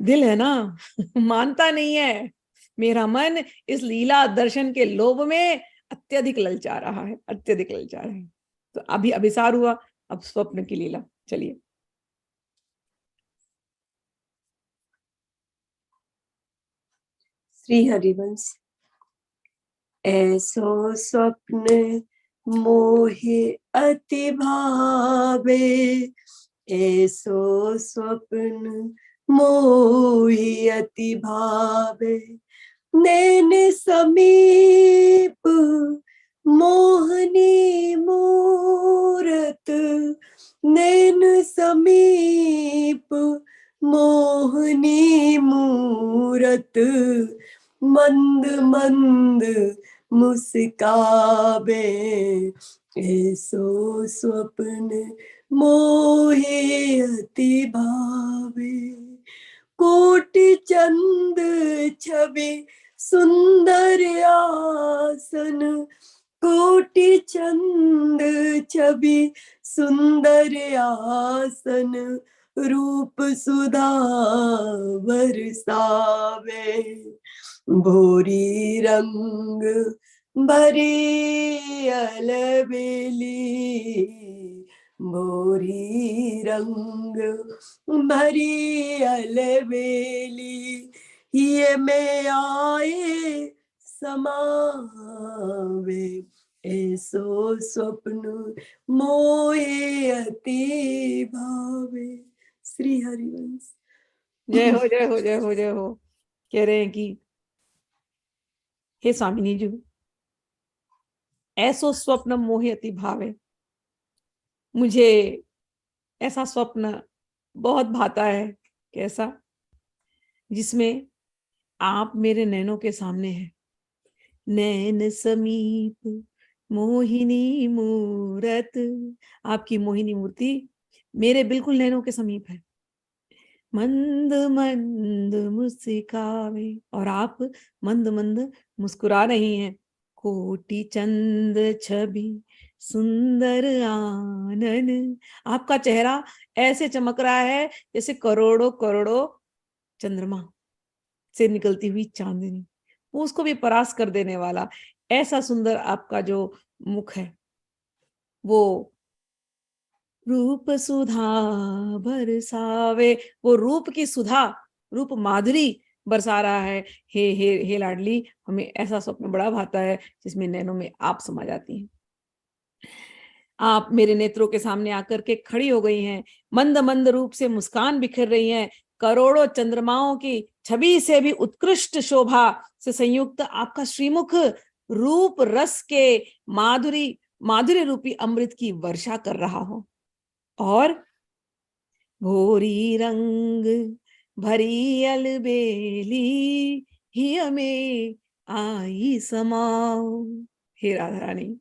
दिल है ना मानता नहीं है, मेरा मन इस लीला दर्शन के लोभ में अत्यधिक ललचा रहा है, अत्यधिक ललचा रहा है। तो अभी अभिसार हुआ, अब स्वप्न की लीला। चलिए। श्री हरिवंश। ऐसो स्वप्न मोहे अति भावे, ऐसो स्वप्न मोहे अति भावे। नैन समीप मोहनी मूरत, नैन समीप मोहनी मूरत। मंद मंद मुस्काबे, ऐसो स्वप्न मोहे अति भावे। कोटि चंद छवि सुंदर आसन, कोटि चंद छवि सुंदर आसन। रूप सुधा बरसावे, भोरी रंग भरी अलबेली, भोरी रंग भरी अलबेली। ये में आए समावे, ऐसो स्वप्न मोहे अति भावे। श्री हरिवंश। जय हो, जय हो, जय हो, जय हो। कह रहे हैं कि हे स्वामिनी जी, ऐसो स्वप्न मोहे अति भावे। मुझे ऐसा स्वप्न बहुत भाता है। कैसा? जिसमें आप मेरे नैनों के सामने हैं। नैन समीप मोहिनी मूरत, आपकी मोहिनी मूर्ति मेरे बिल्कुल नैनों के समीप है। मंद मंद मुस्कावे, और आप मंद मंद मुस्कुरा रही हैं। कोटि चंद छवि सुंदर आनन, आपका चेहरा ऐसे चमक रहा है जैसे करोड़ों करोड़ों चंद्रमा से निकलती हुई चांदनी, वो उसको भी परास कर देने वाला। ऐसा सुंदर आपका जो मुख है, वो रूप सुधा बरसावे, वो रूप की सुधा, रूप माधुरी बरसा रहा है। हे लाडली, हमें ऐसा स्वप्न बड़ा भाता है जिसमें नैनों में आप समा जाती हैं। आप मेरे नेत्रों के सामने आकर के खड़ी हो गई हैं, मंद मंद रूप से मुस्कान बिखेर रही हैं। करोड़ों चंद्रमाओं की छवि से भी उत्कृष्ट शोभा से संयुक्त आपका श्रीमुख रूप रस के माधुरी रूपी अमृत की वर्षा कर रहा हो। और भोरी रंग भरी अलबेली, ही में आई समाओ। हे राधा रानी,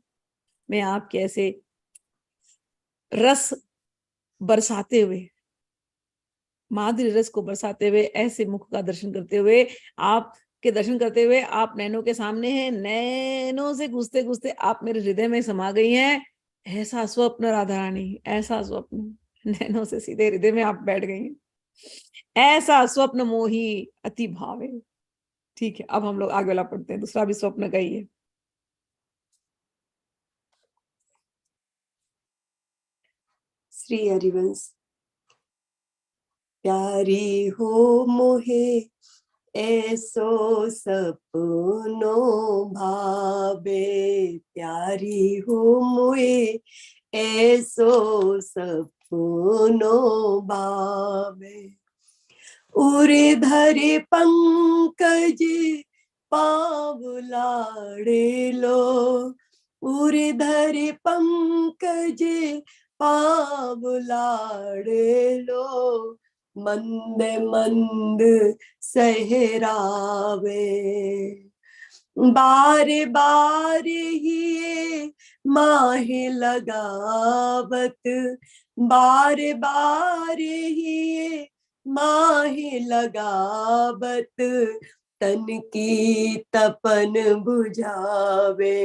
मैं आपके ऐसे रस बरसाते हुए, माधुरी रस को बरसाते हुए, ऐसे मुख का दर्शन करते हुए, आपके दर्शन करते हुए आप नैनों के सामने हैं। नैनों से घुसते घुसते आप मेरे हृदय में समा गई हैं। ऐसा स्वप्न राधा रानी, ऐसा स्वप्न, नैनों से सीधे हृदय में आप बैठ गई हैं। ऐसा स्वप्न मोही अति भावे। ठीक है, अब हम लोग आगे वाला पढ़ते हैं। दूसरा भी स्वप्न का ही है। श्री हरिवंश। प्यारी हो मोहे ऐसो सपनो भावे, प्यारी हो मोहे ऐसो सपनो भावे। उरे धरे पंकज पाव लाड़े लो, उरे धरे पंकज पाव लाड़े लो। मंद मंद सहरावे, बारे बारे ही माहे लगावत, बारे बारे ही माहे लगावत। तन की तपन बुझावे,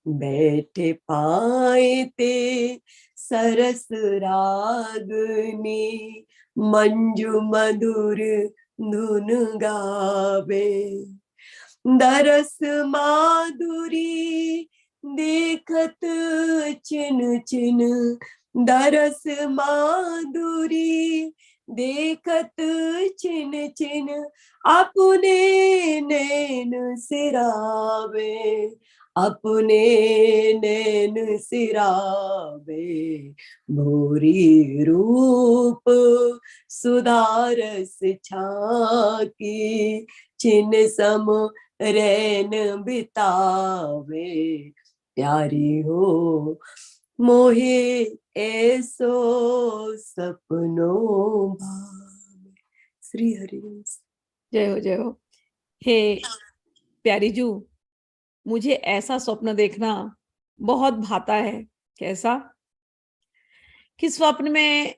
बैठे पाए ते सरस रागनी, मंजू मधुर धुन गावे। दरस माधुरी देखत चिन चिन, दरस माधुरी देखत छिन छिन अपने नैन सिरावे, अपने नैन सिरावे, भोरी रूप सुधारस छाकी, छिन सम रैन बितावे, प्यारी हो मोहे ऐसो सपनों भावे। श्री हरिवंश। जय हो, जय हो। हे प्यारी जू, मुझे ऐसा स्वप्न देखना बहुत भाता है। कैसा? कि स्वप्न में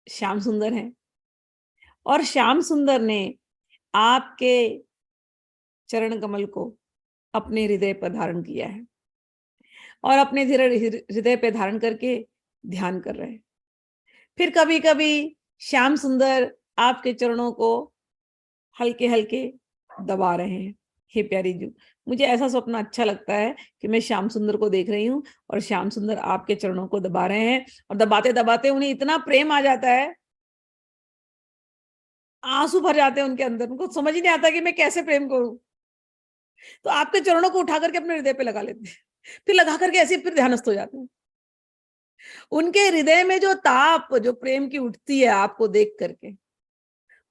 श्याम सुंदर है और श्याम सुंदर ने आपके चरण कमल को अपने हृदय पर धारण किया है और अपने हृदय पे धारण करके ध्यान कर रहे हैं। फिर कभी कभी श्याम सुंदर आपके चरणों को हल्के हल्के दबा रहे हैं। हे प्यारी जू, मुझे ऐसा स्वप्न अच्छा लगता है कि मैं श्याम सुंदर को देख रही हूँ और श्याम सुंदर आपके चरणों को दबा रहे हैं और दबाते दबाते उन्हें इतना प्रेम आ जाता है, आंसू भर जाते हैं उनके अंदर। उनको समझ ही नहीं आता कि मैं कैसे प्रेम करूं। तो आपके चरणों को उठा करके अपने हृदय पे लगा लेते हैं, फिर लगा करके ऐसे फिर ध्यानस्थ हो जाते हैं। उनके हृदय में जो ताप, जो प्रेम की उठती है आपको देख करके,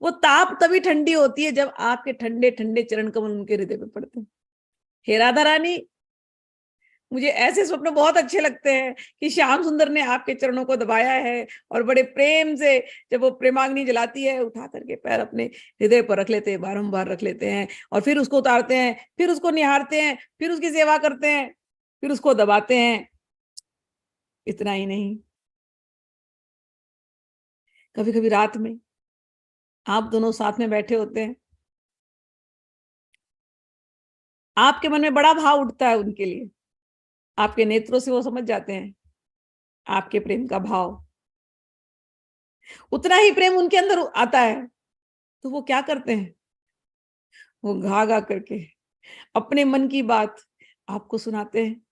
वो ताप तभी ठंडी होती है जब आपके ठंडे ठंडे चरण कमल उनके हृदय पे पड़ते हैं। हे राधा रानी, मुझे ऐसे स्वप्न बहुत अच्छे लगते हैं कि श्याम सुंदर ने आपके चरणों को दबाया है और बड़े प्रेम से जब वो प्रेमाग्नि जलाती है, उठा करके पैर अपने हृदय पर रख लेते हैं, बारंबार रख लेते हैं और फिर उसको उतारते हैं, फिर उसको निहारते हैं, फिर उसकी सेवा करते हैं, फिर उसको दबाते हैं। इतना ही नहीं, कभी कभी रात में आप दोनों साथ में बैठे होते हैं, आपके मन में बड़ा भाव उठता है उनके लिए, आपके नेत्रों से वो समझ जाते हैं आपके प्रेम का भाव, उतना ही प्रेम उनके अंदर आता है। तो वो क्या करते हैं, वो गा गा करके अपने मन की बात आपको सुनाते हैं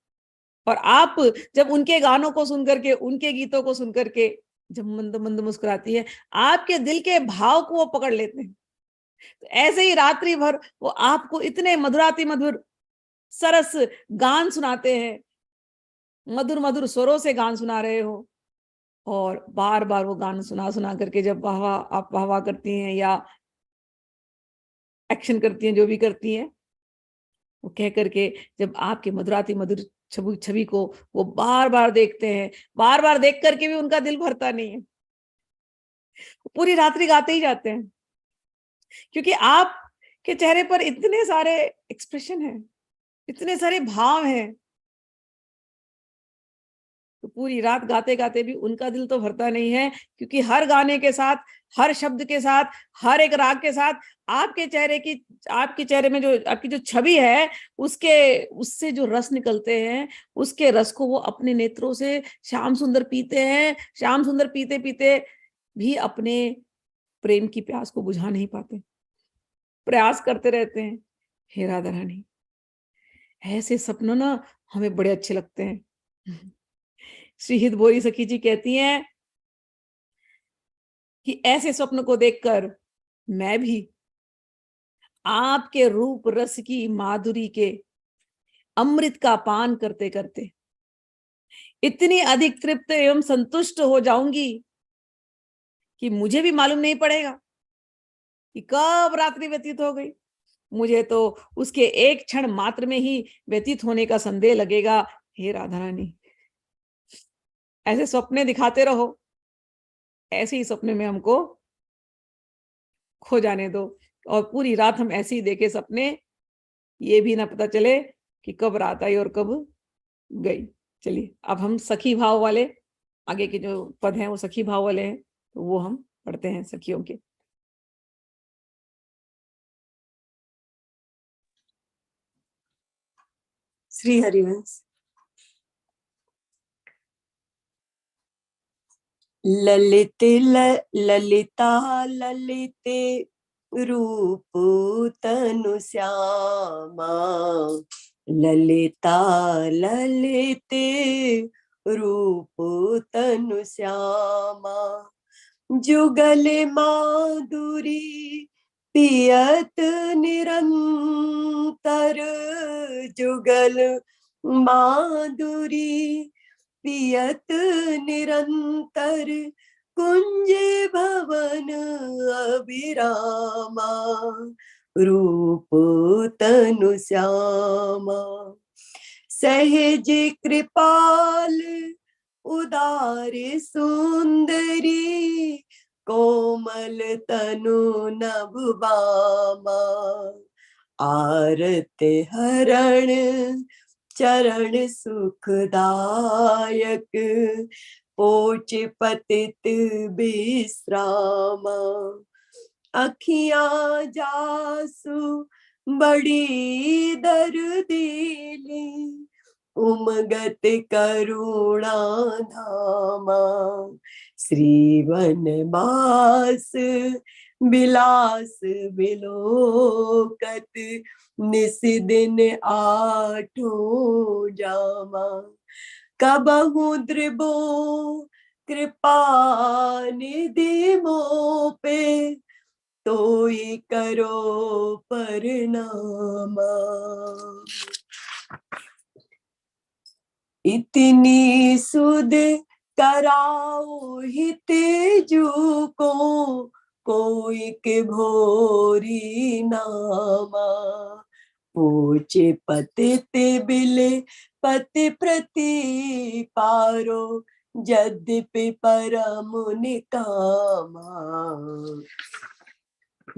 और आप जब उनके गानों को सुन करके, उनके गीतों को सुन करके जब मंद मंद मुस्कुराती है, आपके दिल के भाव को वो पकड़ लेते हैं। तो ऐसे ही रात्रि भर वो आपको इतने मधुराति मधुर सरस गान सुनाते हैं, मधुर मधुर स्वरों से गान सुना रहे हो और बार बार वो गान सुना सुना करके जब वाह वाह आप वाह वाह करती हैं या एक्शन करती हैं, जो भी करती हैं, वो कह करके जब आपके मधुराती मधुर छवि छवि को वो बार बार देखते हैं, बार बार देख करके भी उनका दिल भरता नहीं है, पूरी रात्रि गाते ही जाते हैं, क्योंकि आपके चेहरे पर इतने सारे एक्सप्रेशन हैं, इतने सारे भाव हैं। तो पूरी रात गाते गाते भी उनका दिल तो भरता नहीं है, क्योंकि हर गाने के साथ, हर शब्द के साथ, हर एक राग के साथ आपके चेहरे में जो आपकी जो छवि है, उससे जो रस निकलते हैं, उसके रस को वो अपने नेत्रों से श्याम सुंदर पीते हैं। श्याम सुंदर पीते पीते भी अपने प्रेम की प्यास को बुझा नहीं पाते, प्रयास करते रहते हैं। हे राधा रानी, ऐसे सपने ना हमें बड़े अच्छे लगते हैं। श्री हितभोरी सखी जी कहती हैं कि ऐसे स्वप्न को देखकर मैं भी आपके रूप रस की माधुरी के अमृत का पान करते करते इतनी अधिक तृप्त एवं संतुष्ट हो जाऊंगी कि मुझे भी मालूम नहीं पड़ेगा कि कब रात्रि व्यतीत हो गई। मुझे तो उसके एक क्षण मात्र में ही व्यतीत होने का संदेह लगेगा। हे राधा रानी, ऐसे सपने दिखाते रहो, ऐसे ही सपने में हमको खो जाने दो और पूरी रात हम ऐसे ही देखे सपने, ये भी ना पता चले कि कब रात आई और कब गई। चलिए अब हम सखी भाव वाले, आगे के जो पद हैं वो सखी भाव वाले हैं, तो वो हम पढ़ते हैं सखियों के। श्री हरिवंश। ललिता ललिते रूप तनु श्यामा, ललिता ललिते रूप तनु श्यामा, जुगल माधुरी पियत निरंतर, जुगल माधुरी पियत निरंतर, कुंज भवन अभिरामा, रूप तनु श्यामा। सहज कृपाल उदार सुंदरी, कोमल तनु नभ बामा, आरत हरण चरण सुखदायक, पोच पतित विश्रामा। अखियां जासु बड़ी दर्दीली, उमगत करुणा धामा, श्रीवन बास बिलास बिलोकत, निस दिन आठों जामा। कबहु द्रिबो कृपा निधि मों पे, तोई करो परनामा। इतनी सुध कराओ हित जू को, कोई के भोरी नामा। पूछे पतित बिले पति प्रति पारो, यद्यपि परम निकामा।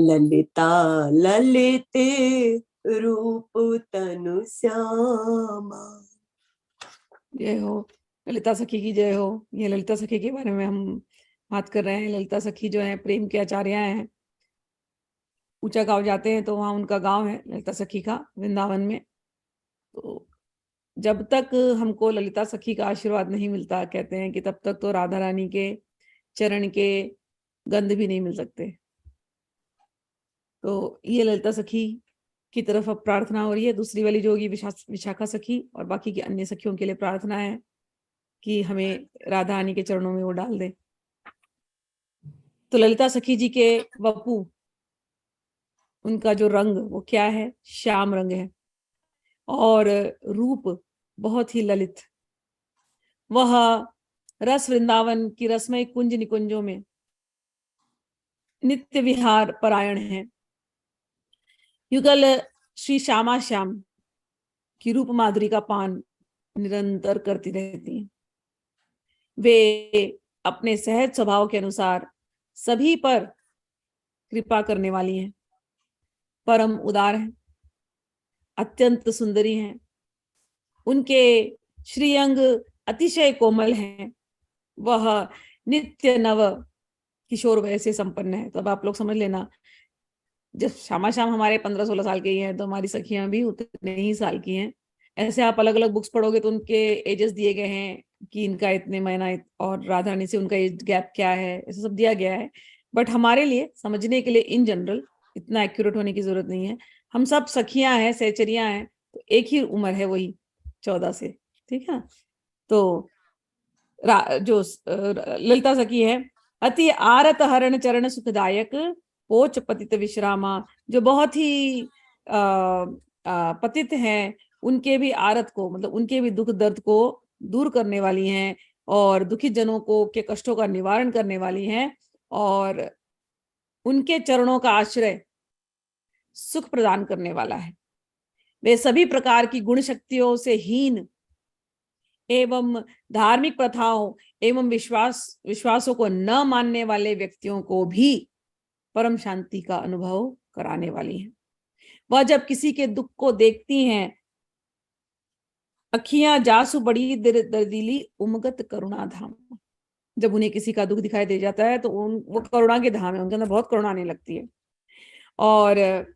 ललिता ललिते रूप तनु श्यामा। जय हो ललिता सखी की जय हो। ये ललिता सखी के बारे में हम बात कर रहे हैं। ललिता सखी जो है प्रेम के आचार्या हैं। ऊंचा गांव जाते हैं तो वहां उनका गांव है ललिता सखी का, वृंदावन में। तो जब तक हमको ललिता सखी का आशीर्वाद नहीं मिलता, कहते हैं कि तब तक तो राधा रानी के चरण के गंध भी नहीं मिल सकते। तो ये ललिता सखी की तरफ अब प्रार्थना हो रही है। दूसरी वाली जो होगी विशाखा सखी और बाकी की अन्य सखियों के लिए प्रार्थना है कि हमें राधा रानी के चरणों में वो डाल दे। तो ललिता सखी जी के वपू, उनका जो रंग वो क्या है? श्याम रंग है और रूप बहुत ही ललित। वह रस वृंदावन की रसमय कुंज निकुंजों में नित्य विहार परायण है। युगल श्री श्यामा श्याम की रूप माधुरी का पान निरंतर करती रहती हैं। वे अपने सहज स्वभाव के अनुसार सभी पर कृपा करने वाली हैं, परम उदार हैं, अत्यंत सुंदरी हैं। उनके श्रीअंग अतिशय कोमल हैं। वह नित्य नव किशोर वय से संपन्न है। तो अब आप लोग समझ लेना, जब श्यामा श्याम हमारे 15-16 साल के ही हैं तो हमारी सखियां भी उतने ही साल की हैं। ऐसे आप अलग अलग बुक्स पढ़ोगे तो उनके एजेस दिए गए हैं कि इनका इतने महीना और राधा रानी से उनका एज गैप क्या है, ऐसा सब दिया गया है। बट हमारे लिए समझने के लिए इन जनरल इतना एक्यूरेट होने की जरूरत नहीं है। हम सब सखियां हैं, सहचरियां हैं, तो एक ही उम्र है, वही 14 से। ठीक है। तो जो ललिता सखी है, अति आरत हरण चरण सुखदायक, पोच पतित विश्रामा, जो बहुत ही पतित हैं, उनके भी आरत को, मतलब उनके भी दुख दर्द को दूर करने वाली हैं और दुखी जनों को के कष्टों का निवारण करने वाली हैं। और उनके चरणों का आश्रय सुख प्रदान करने वाला है। वे सभी प्रकार की गुण शक्तियों से हीन एवं धार्मिक प्रथाओं एवं विश्वासों को न मानने वाले व्यक्तियों को भी परम शांति का अनुभव कराने वाली हैं। वह जब किसी के दुख को देखती हैं, अखियां जासु बड़ी दर्दीली, उमगत करुणा धाम। जब उन्हें किसी का दुख दिखाई दे जाता है तो वो करुणा के धाम है, उनके अंदर बहुत करुणा आने लगती है और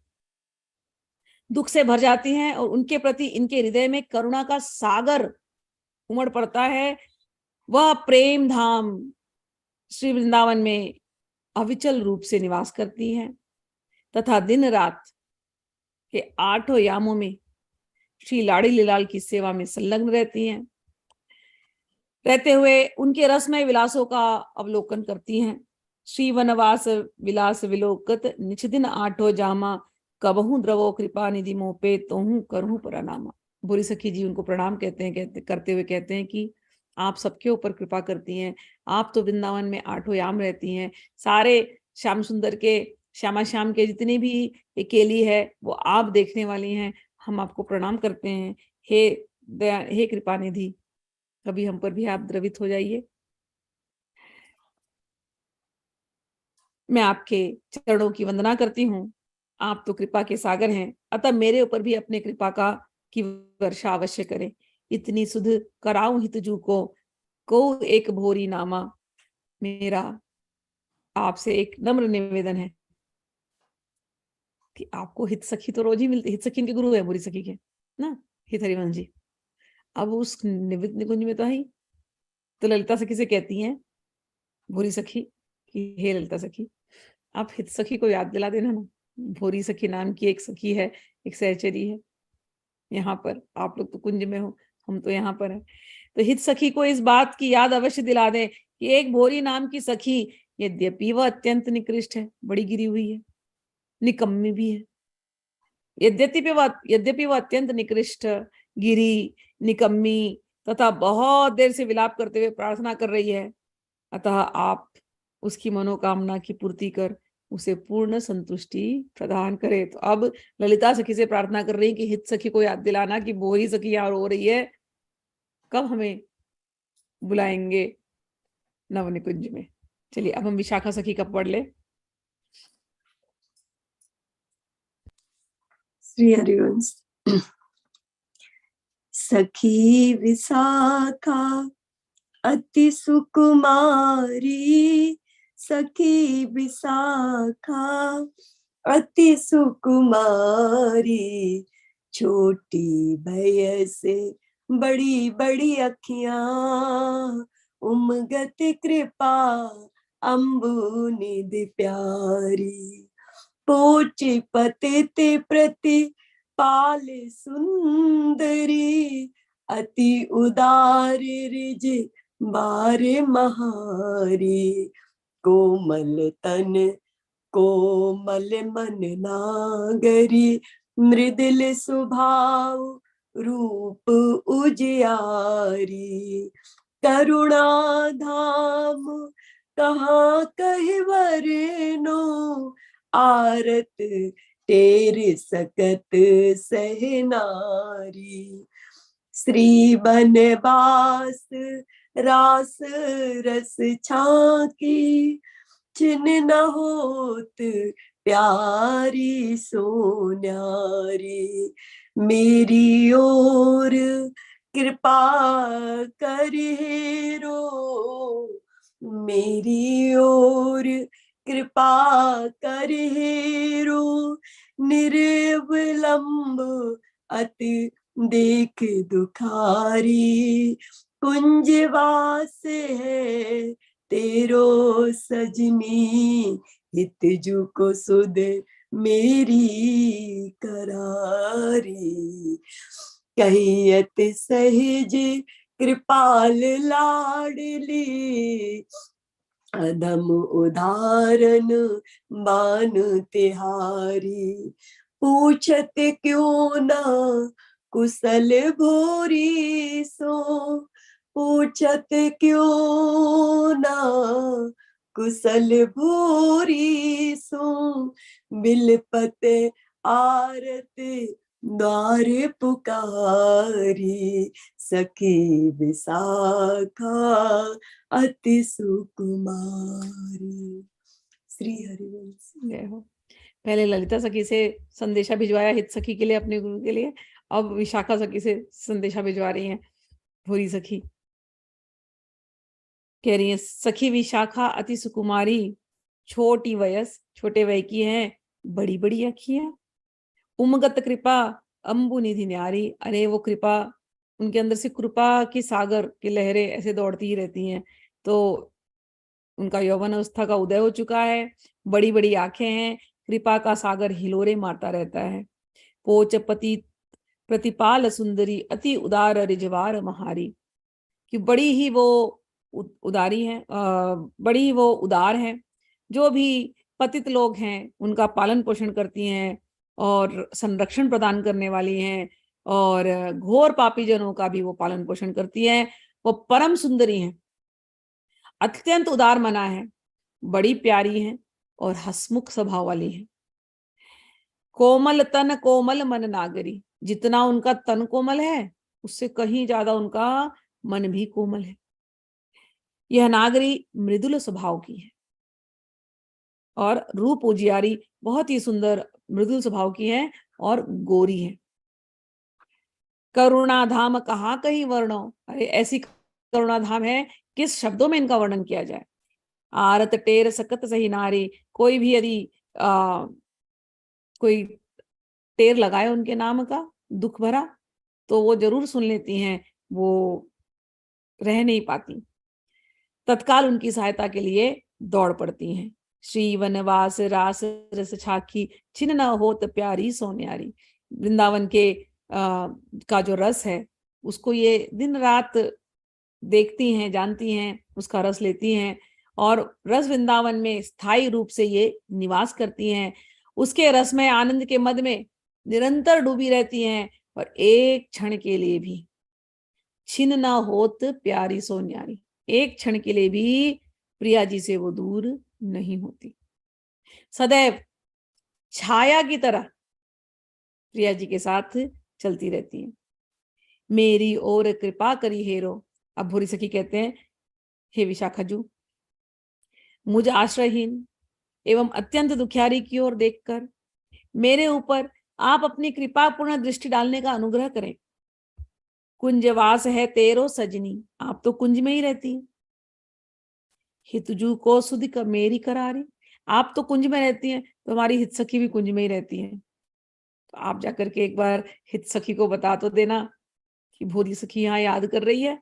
दुख से भर जाती हैं और उनके प्रति इनके हृदय में करुणा का सागर उमड़ पड़ता है। वह प्रेम धाम श्री वृंदावन में अविचल रूप से निवास करती हैं तथा दिन रात के 8 यामों में श्री लाड़ी लाल की सेवा में संलग्न रहती हैं। रहते हुए उनके रसमय विलासों का अवलोकन करती हैं श्री वनवास विलास विलोकत निच दिन आठो जामा, कबहू द्रवो कृपा निधि मोपे तोहू करहूं प्रणामा। बुरी सखी जी उनको प्रणाम करते हुए कहते हैं कि आप सबके ऊपर कृपा करती हैं, आप तो वृंदावन में आठों याम रहती हैं, सारे श्याम सुंदर के, श्यामा श्याम के जितनी भी अकेली है वो आप देखने वाली हैं, हम आपको प्रणाम करते हैं। हे दया, हे कृपा निधि, कभी हम पर भी आप द्रवित हो जाइए। मैं आपके चरणों की वंदना करती हूँ, आप तो कृपा के सागर हैं, अतः मेरे ऊपर भी अपने कृपा की वर्षा अवश्य करें। इतनी सुध कराऊं हितजू को एक भोरी नामा। मेरा आपसे एक नम्र निवेदन है कि आपको हित सखी तो रोज ही मिलती, हित सखी इनके गुरु है बुरी सखी के ना, हित हरिवंश जी। अब उस निवृत्त निकुंज में तो ही तो ललिता सखी से कहती हैं बुरी सखी कि हे ललिता सखी, आप हित सखी को याद दिला देना ना। भोरी सखी नाम की एक सखी है, एक सहचरी है यहाँ पर, आप लोग तो कुंज में हो, हम तो यहाँ पर है। तो हित सखी को इस बात की याद अवश्य दिला दें कि एक भोरी नाम की सखी, यद्यपि वह अत्यंत निकृष्ट है, बड़ी गिरी हुई है, निकम्मी भी है, यद्यपि वह अत्यंत निकृष्ट, गिरी, निकम्मी तथा बहुत देर से विलाप करते हुए प्रार्थना कर रही है, अतः आप उसकी मनोकामना की पूर्ति कर उसे पूर्ण संतुष्टि प्रदान करे। तो अब ललिता सखी से प्रार्थना कर रही कि हित सखी को याद दिलाना कि बोरी सखी यहाँ रो रही है, कब हमें बुलाएंगे नवनिकुंज में। चलिए अब हम विशाखा सखी का पढ़ ले। श्री हरिवंश। सखी विशाखा अति सुकुमारी, सखी विशाखा अति सुकुमारी, छोटी भय से बड़ी बड़ी अखियां, उमगत कृपा अम्बु निधि प्यारी, पोची पतित प्रति पाल सुंदरी, अति उदार रिज बार महारी, कोमल तन कोमल मन नागरी, मृदुल स्वभाव रूप उजियारी, करुणा धाम कहाँ कहे वरनो, आरत टेर सकत सहनारी, श्री बनवास रास रस छाकी, चिन न होत प्यारी सोन्यारी, मेरी ओर कृपा कर हेरो, मेरी ओर कृपा कर हेरो, निर्विलंब अति देख दुखारी, कुंजवास है तेरो सजनी, हितजू को सुध मेरी करारी, कहियत सहज कृपाल लाडली, अधम उदाहरण बान तिहारी, पूछत क्यों ना कुशल भोरी सो, पूछत क्यों ना कुशल भोरी सो, बिलपत आरत द्वार पुकारी, सखी विशाखा अति सुकुमारी। श्री हरिवंश। जय हो। पहले ललिता सखी से संदेशा भिजवाया हित सखी के लिए, अपने गुरु के लिए, अब विशाखा सखी से संदेशा भिजवा रही हैं भूरी सखी। कह रही है सखी विशाखा अति सुकुमारी, छोटी वयस, छोटे वय की है, बड़ी बड़ी अखियां, उमगत कृपा अम्बु निधि न्यारी, अरे वो कृपा, उनके अंदर से कृपा की सागर की लहरें ऐसे दौड़ती ही रहती हैं। तो उनका यौवन अवस्था का उदय हो चुका है, बड़ी बड़ी आंखें हैं, कृपा का सागर हिलोरे मारता रहता है। पोच पति प्रतिपाल सुंदरी, अति उदार रिजवार महारी, कि बड़ी ही वो उदारी है, बड़ी ही वो उदार है, जो भी पतित लोग हैं उनका पालन पोषण करती हैं और संरक्षण प्रदान करने वाली हैं, और घोर पापी जनों का भी वो पालन पोषण करती हैं। वो परम सुंदरी हैं, अत्यंत उदार मना है, बड़ी प्यारी हैं और हंसमुख स्वभाव वाली हैं। कोमल तन कोमल मन नागरी, जितना उनका तन कोमल है उससे कहीं ज्यादा उनका मन भी कोमल है। यह नागरी मृदुल स्वभाव की है और रूप उजियारी, बहुत ही सुंदर मृदुल स्वभाव की है और गोरी है। करुणाधाम कहाँ कहीं वर्णो, अरे ऐसी करुणाधाम है, किस शब्दों में इनका वर्णन किया जाए। आरत टेर सकत सही नारी, कोई भी यदि कोई टेर लगाए उनके नाम का दुख भरा तो वो जरूर सुन लेती हैं, वो रह नहीं पाती, तत्काल उनकी सहायता के लिए दौड़ पड़ती हैं। श्री वनवास रास रस छाखी, छिन न होत प्यारी सोन्यारी। वृंदावन के का जो रस है उसको ये दिन रात देखती हैं, जानती हैं, उसका रस लेती हैं और रस वृंदावन में स्थायी रूप से ये निवास करती हैं। उसके रस में आनंद के मद में निरंतर डूबी रहती हैं और एक क्षण के लिए भी छिन ना होत प्यारी सोन्यारी, एक क्षण के लिए भी प्रिया जी से वो दूर नहीं होती। सदैव छाया की तरह प्रिया जी के साथ चलती रहती है। मेरी ओर कृपा करी हेरो, अब भूरी सखी कहते हैं, हे विशाखाजू, मुझ आश्रयहीन एवं अत्यंत दुखियारी की ओर देखकर मेरे ऊपर आप अपनी कृपापूर्ण दृष्टि डालने का अनुग्रह करें। कुंजवास है तेरो सजनी, आप तो कुंज में ही रहती हैं। हितजू को सुधि का मेरी करारी, आप तो कुंज में रहती हैं तो हमारी हित सखी भी कुंज में ही रहती है। तो आप जाकर के एक बार हित सखी को बता तो देना कि भूरी सखी यहाँ याद कर रही है।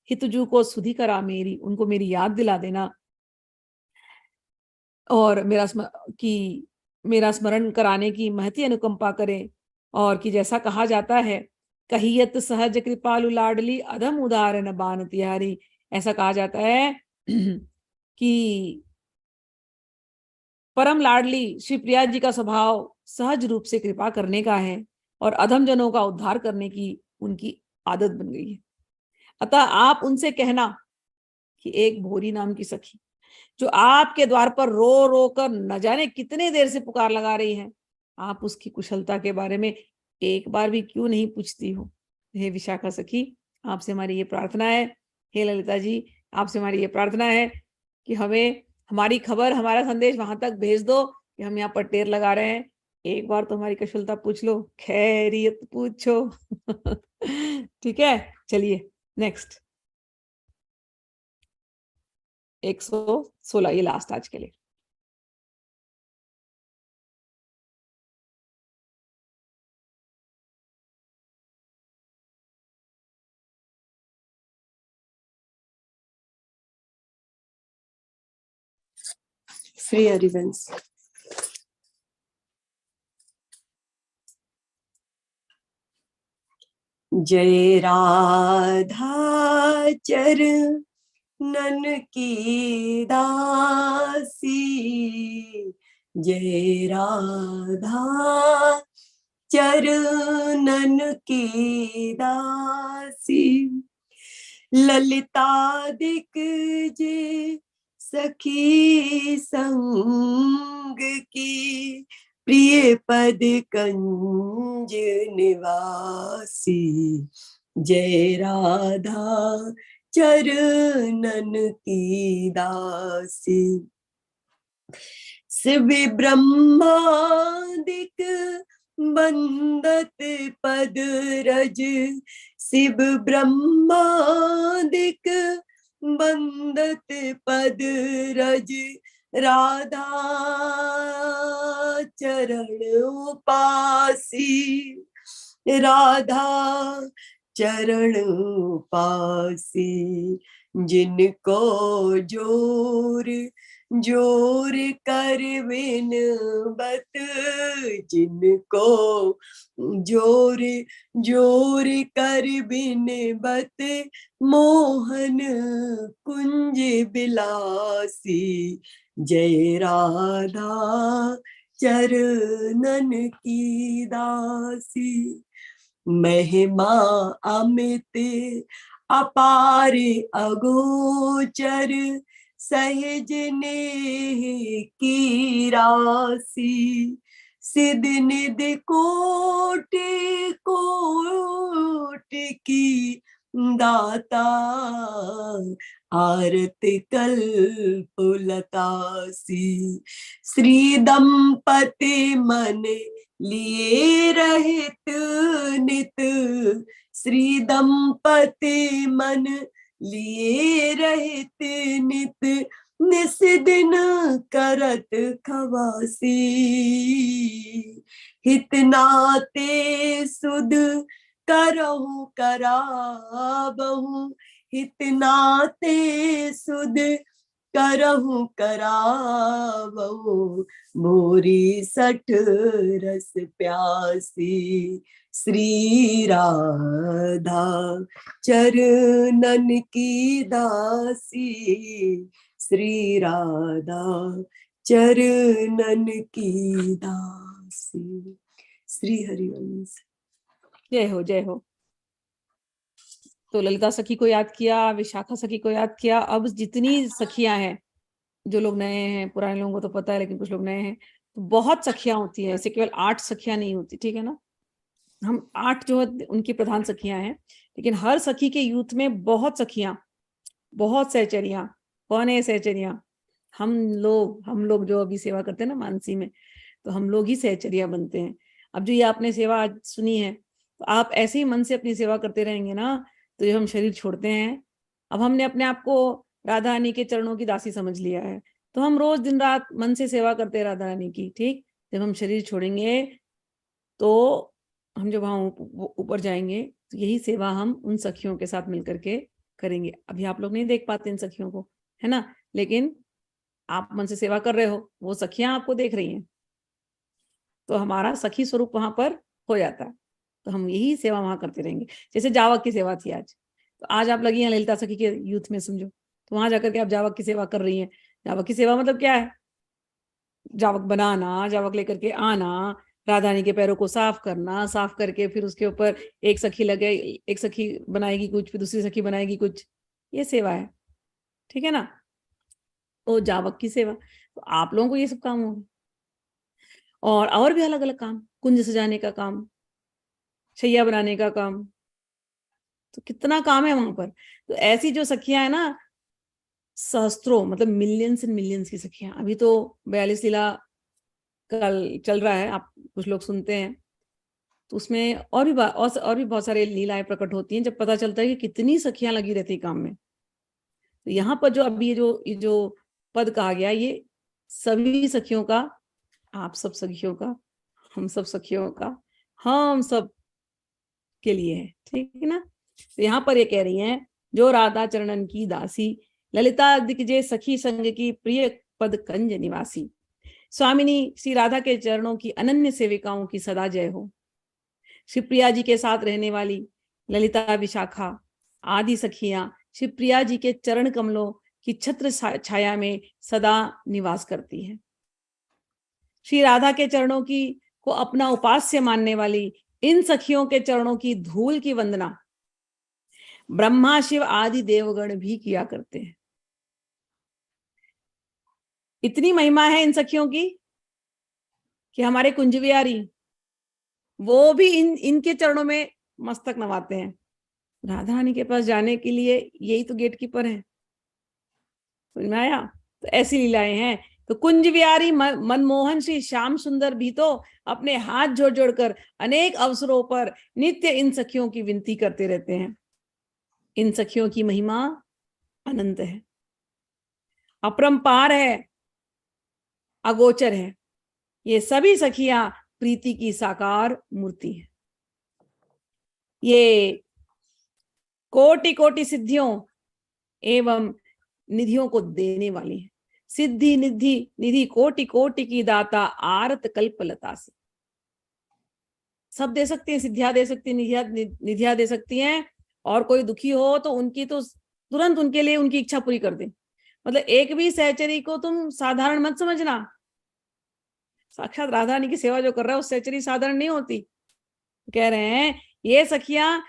हितजू को सुधि करा मेरी, उनको मेरी याद दिला देना और मेरा स्मरण कराने की महती अनुकंपा करें। और कि जैसा कहा जाता है, कहियत सहज कृपालु लाडली अधम उदाहरण बान तिहारी, ऐसा कहा जाता है कि परम लाडली श्री प्रिया जी का स्वभाव सहज रूप से कृपा करने का है और अधम जनों का उद्धार करने की उनकी आदत बन गई है। अतः आप उनसे कहना कि एक भोरी नाम की सखी जो आपके द्वार पर रो रो कर न जाने कितने देर से पुकार लगा रही है, आप उसकी कुशलता के बारे में एक बार भी क्यों नहीं पूछती हो। हे विशाखा सखी, आपसे हमारी ये प्रार्थना है, हे ललिता जी, आपसे हमारी ये प्रार्थना है कि हमें हमारी खबर, हमारा संदेश वहां तक भेज दो कि हम यहाँ पर टेर लगा रहे हैं। एक बार तो हमारी कुशलता पूछ लो, खैरियत पूछो। ठीक है, चलिए नेक्स्ट 116, ये लास्ट आज के लिए। श्री हरिवंश। जय राधा चरणन की दासी, जय राधा चरणन की दासी। ललिता दिक जे सखी संग की, प्रिय पद कंज निवासी। जय राधा चरणन की दासी। शिव ब्रह्मादिक बंदत पद रज, शिव ब्रह्मादिक बंदत पद रज। राधा चरण उपासी, राधा चरण उपासी। जिनको जोर जोर कर बिनबत, जिनको जोर जोर कर बिनबत। मोहन कुंज बिलासी, जय राधा चरणन की दासी। महिमा अमित अपार अगोचर सहज ने की राशि। सिद्ध निधि कोटि कोटि की दाता आरती कल्प लतासी। श्री दंपति मन लिए रहित नित। श्री दंपति मन लिए रहित नित। निस दिन करत खवासी। हित नाते सुध करहु कराबहु। हित नाते सुध करहु कराबहु। मोरी सठ रस प्यासी। श्री राधा चरणन की दासी। श्री राधा चरणन की दासी। श्री हरिवंश। जय हो, जय हो। तो ललिता सखी को याद किया, विशाखा सखी को याद किया। अब जितनी सखियां हैं, जो लोग नए हैं, पुराने लोगों को तो पता है लेकिन कुछ लोग नए हैं, तो बहुत सखियां होती है, ऐसे केवल 8 सखियां नहीं होती, ठीक है ना। हम 8 जो है उनकी प्रधान सखियां हैं, लेकिन हर सखी के यूथ में बहुत सखियां, बहुत सहचरियां। कौन है सहचरियां? हम लोग जो अभी सेवा करते हैं ना मानसी में, तो हम लोग ही सहचर्या बनते हैं। अब जो ये आपने सेवा आज सुनी है, तो आप ऐसे ही मन से अपनी सेवा करते रहेंगे ना, तो जब हम शरीर छोड़ते हैं, अब हमने अपने आप को राधा रानी के चरणों की दासी समझ लिया है, तो हम रोज दिन रात मन से सेवा करते हैं राधा रानी की, ठीक। जब हम शरीर छोड़ेंगे तो हम जब वहां ऊपर जाएंगे, तो यही सेवा हम उन सखियों के साथ मिलकर के करेंगे। अभी आप लोग नहीं देख पाते इन सखियों को, है ना, लेकिन आप मन से सेवा कर रहे हो, वो सखियां आपको देख रही हैं, तो हमारा सखी स्वरूप वहां पर हो जाता है। तो हम यही सेवा वहां करते रहेंगे। जैसे जावक की सेवा थी आज, तो आज आप लगी हैं ललिता सखी के यूथ में, समझो, तो वहां जाकर के आप जावक की सेवा कर रही हैं। जावक की सेवा मतलब क्या है? जावक बनाना, जावक लेकर के आना, राधा रानी के पैरों को साफ करना, साफ करके फिर उसके ऊपर एक सखी लगे, एक सखी बनाएगी कुछ, फिर दूसरी सखी बनाएगी कुछ, ये सेवा है, ठीक है ना। तो जावक की सेवा, तो आप लोगों को ये सब काम होगा। और भी अलग अलग काम, कुंज सजाने का काम, शैया बनाने का काम, तो कितना काम है वहां पर। तो ऐसी जो सखियां है ना, सहस्त्रों मतलब मिलियंस एंड मिलियंस की सखियां। अभी तो 42 लीला कल चल रहा है, आप कुछ लोग सुनते हैं, तो उसमें और भी बहुत सारे लीलाएं प्रकट होती हैं, जब पता चलता है कि कितनी सखियां लगी रहती काम में। तो यहाँ पर जो अभी ये जो पद कहा गया, ये सभी सखियों का, आप सब सखियों का, हम सब सखियों का, हम सब के लिए है, ठीक है ना। तो यहाँ पर ये कह रही हैं, जो राधा चरणन की दासी, ललिता दिग्विजय सखी संग की प्रिय पद कंज निवासी। स्वामिनी श्री राधा के चरणों की अनन्य सेविकाओं की सदा जय हो। श्री प्रिया जी के साथ रहने वाली ललिता, विशाखा आदि सखियां श्री प्रिया जी के चरण कमलों की छत्र छाया में सदा निवास करती हैं। श्री राधा के चरणों की को अपना उपास्य मानने वाली इन सखियों के चरणों की धूल की वंदना ब्रह्मा शिव आदि देवगण भी किया करते हैं। इतनी महिमा है इन सखियों की कि हमारे कुंज बिहारी वो भी इनके चरणों में मस्तक नवाते हैं। राधा रानी के पास जाने के लिए यही तो गेट कीपर है, समझ में आया। तो ऐसी लीलाएं हैं। तो कुंज बिहारी मनमोहन श्री श्याम सुंदर भी तो अपने हाथ जोड़ जोड़कर अनेक अवसरों पर नित्य इन सखियों की विनती करते रहते हैं। इन सखियों की महिमा अनंत है, अपरंपार है, अगोचर है। ये सभी सखियां प्रीति की साकार मूर्ति है। ये कोटि कोटि सिद्धियों एवं निधियों को देने वाली है। सिद्धि निधि निधि कोटि कोटि की दाता आरत कल्पलता से। सब दे सकती है, सिद्धियां दे सकती है, निधियां दे सकती हैं। और कोई दुखी हो तो उनकी तो तुरंत उनके लिए उनकी इच्छा पूरी कर दे। मतलब एक भी सहचरी को तुम साधारण मत समझना। साक्षात राधा रानी की सेवा जो कर रहा है उस सहचरी साधारण नहीं होती। कह रहे हैं ये सखियां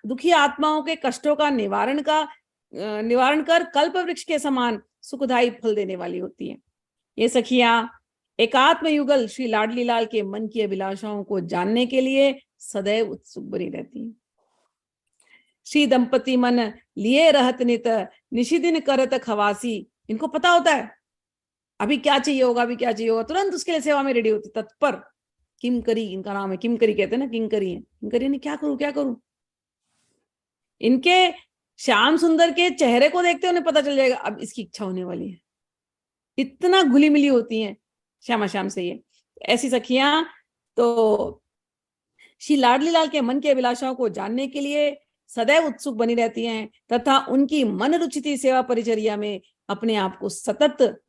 दुखी आत्माओं के कष्टों का निवारण कर कल्प वृक्ष के समान सुखदायी फल देने वाली होती है। ये सखियां एकात्म युगल श्री लाडली लाल के मन की अभिलाषाओं को जानने के लिए सदैव उत्सुक बनी रहती हैं। श्री दंपति मन लिए रहत नित निशिदिन करत खवासी। इनको पता होता है अभी क्या चाहिए होगा, अभी क्या चाहिए होगा, तुरंत उसके लिए सेवा में रेडी होती, तत्पर। किमकरी इनका नाम है, किमकरी कहते हैं ना, किंकरी है। किंकरी ने क्या करूं क्या करूं। इनके श्याम सुंदर के चेहरे को देखते उन्हें पता चल जाएगा अब इसकी इच्छा होने वाली है। इतना घुली मिली होती हैं श्यामा श्याम से ये ऐसी सखियां। तो श्री लाडली लाल के मन की अभिलाषाओं को जानने के लिए सदैव उत्सुक बनी रहती हैं तथा उनकी मन रुचिति सेवा परिचर्या में अपने आप को सतत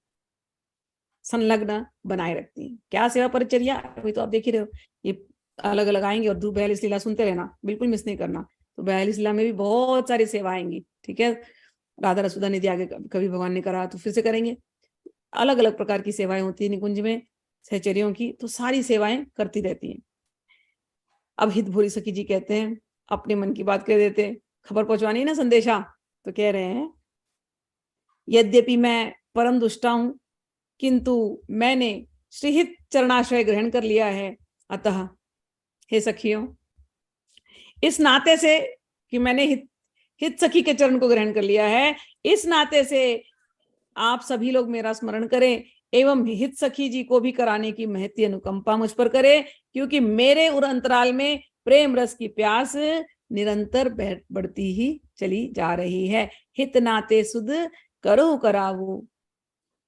संलग्न बनाए रखती हैं। क्या सेवा परिचर्या, अभी तो आप देख ही रहे हो, ये अलग अलग आएंगे और 42 लीला सुनते रहना, बिल्कुल मिस नहीं करना। तो 42 लीला में भी बहुत सारी सेवा आएंगी, ठीक है। राधा रसुदा निधि आगे कभी भगवान ने करा तो फिर से करेंगे। अलग अलग प्रकार की सेवाएं होती है निकुंज में सहचरियों की, तो सारी सेवाएं करती रहती हैं। अब हित भोरी सखी जी कहते हैं, अपने मन की बात कह देते, खबर पहुंचवानी ना संदेशा। तो कह रहे हैं यद्यपि मैं परम दुष्टा हूं किंतु मैंने श्रीहित चरणाश्रय ग्रहण कर लिया है, अतः हे सखियों इस नाते से कि मैंने हित सखी के चरण को ग्रहण कर लिया है, इस नाते से आप सभी लोग मेरा स्मरण करें एवं हित सखी जी को भी कराने की महती अनुकंपा मुझ पर करें, क्योंकि मेरे उर अंतराल में प्रेम रस की प्यास निरंतर बढ़ती ही चली जा रही है। हित नाते सुध करो करावू।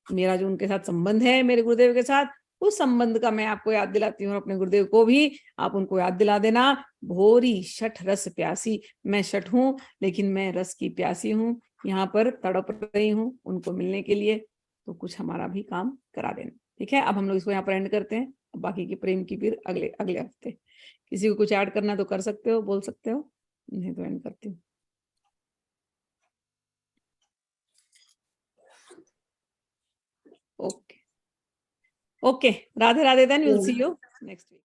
मेरा जो उनके साथ संबंध है, मेरे गुरुदेव के साथ, उस संबंध का मैं आपको याद दिलाती हूँ, अपने गुरुदेव को भी आप उनको याद दिला देना। भोरी शठ रस प्यासी, मैं शठ हूं लेकिन मैं रस की प्यासी हूँ, यहाँ पर तड़प रही हूँ उनको मिलने के लिए, तो कुछ हमारा भी काम करा देना। ठीक है, अब हम लोग इसको यहाँ पर एंड करते हैं, बाकी की प्रेम की फिर अगले अगले हफ्ते। किसी को कुछ ऐड करना तो कर सकते हो, बोल सकते हो, नहीं तो एंड करती हूँ। Okay okay, Radhe Radhe, then will see you next week.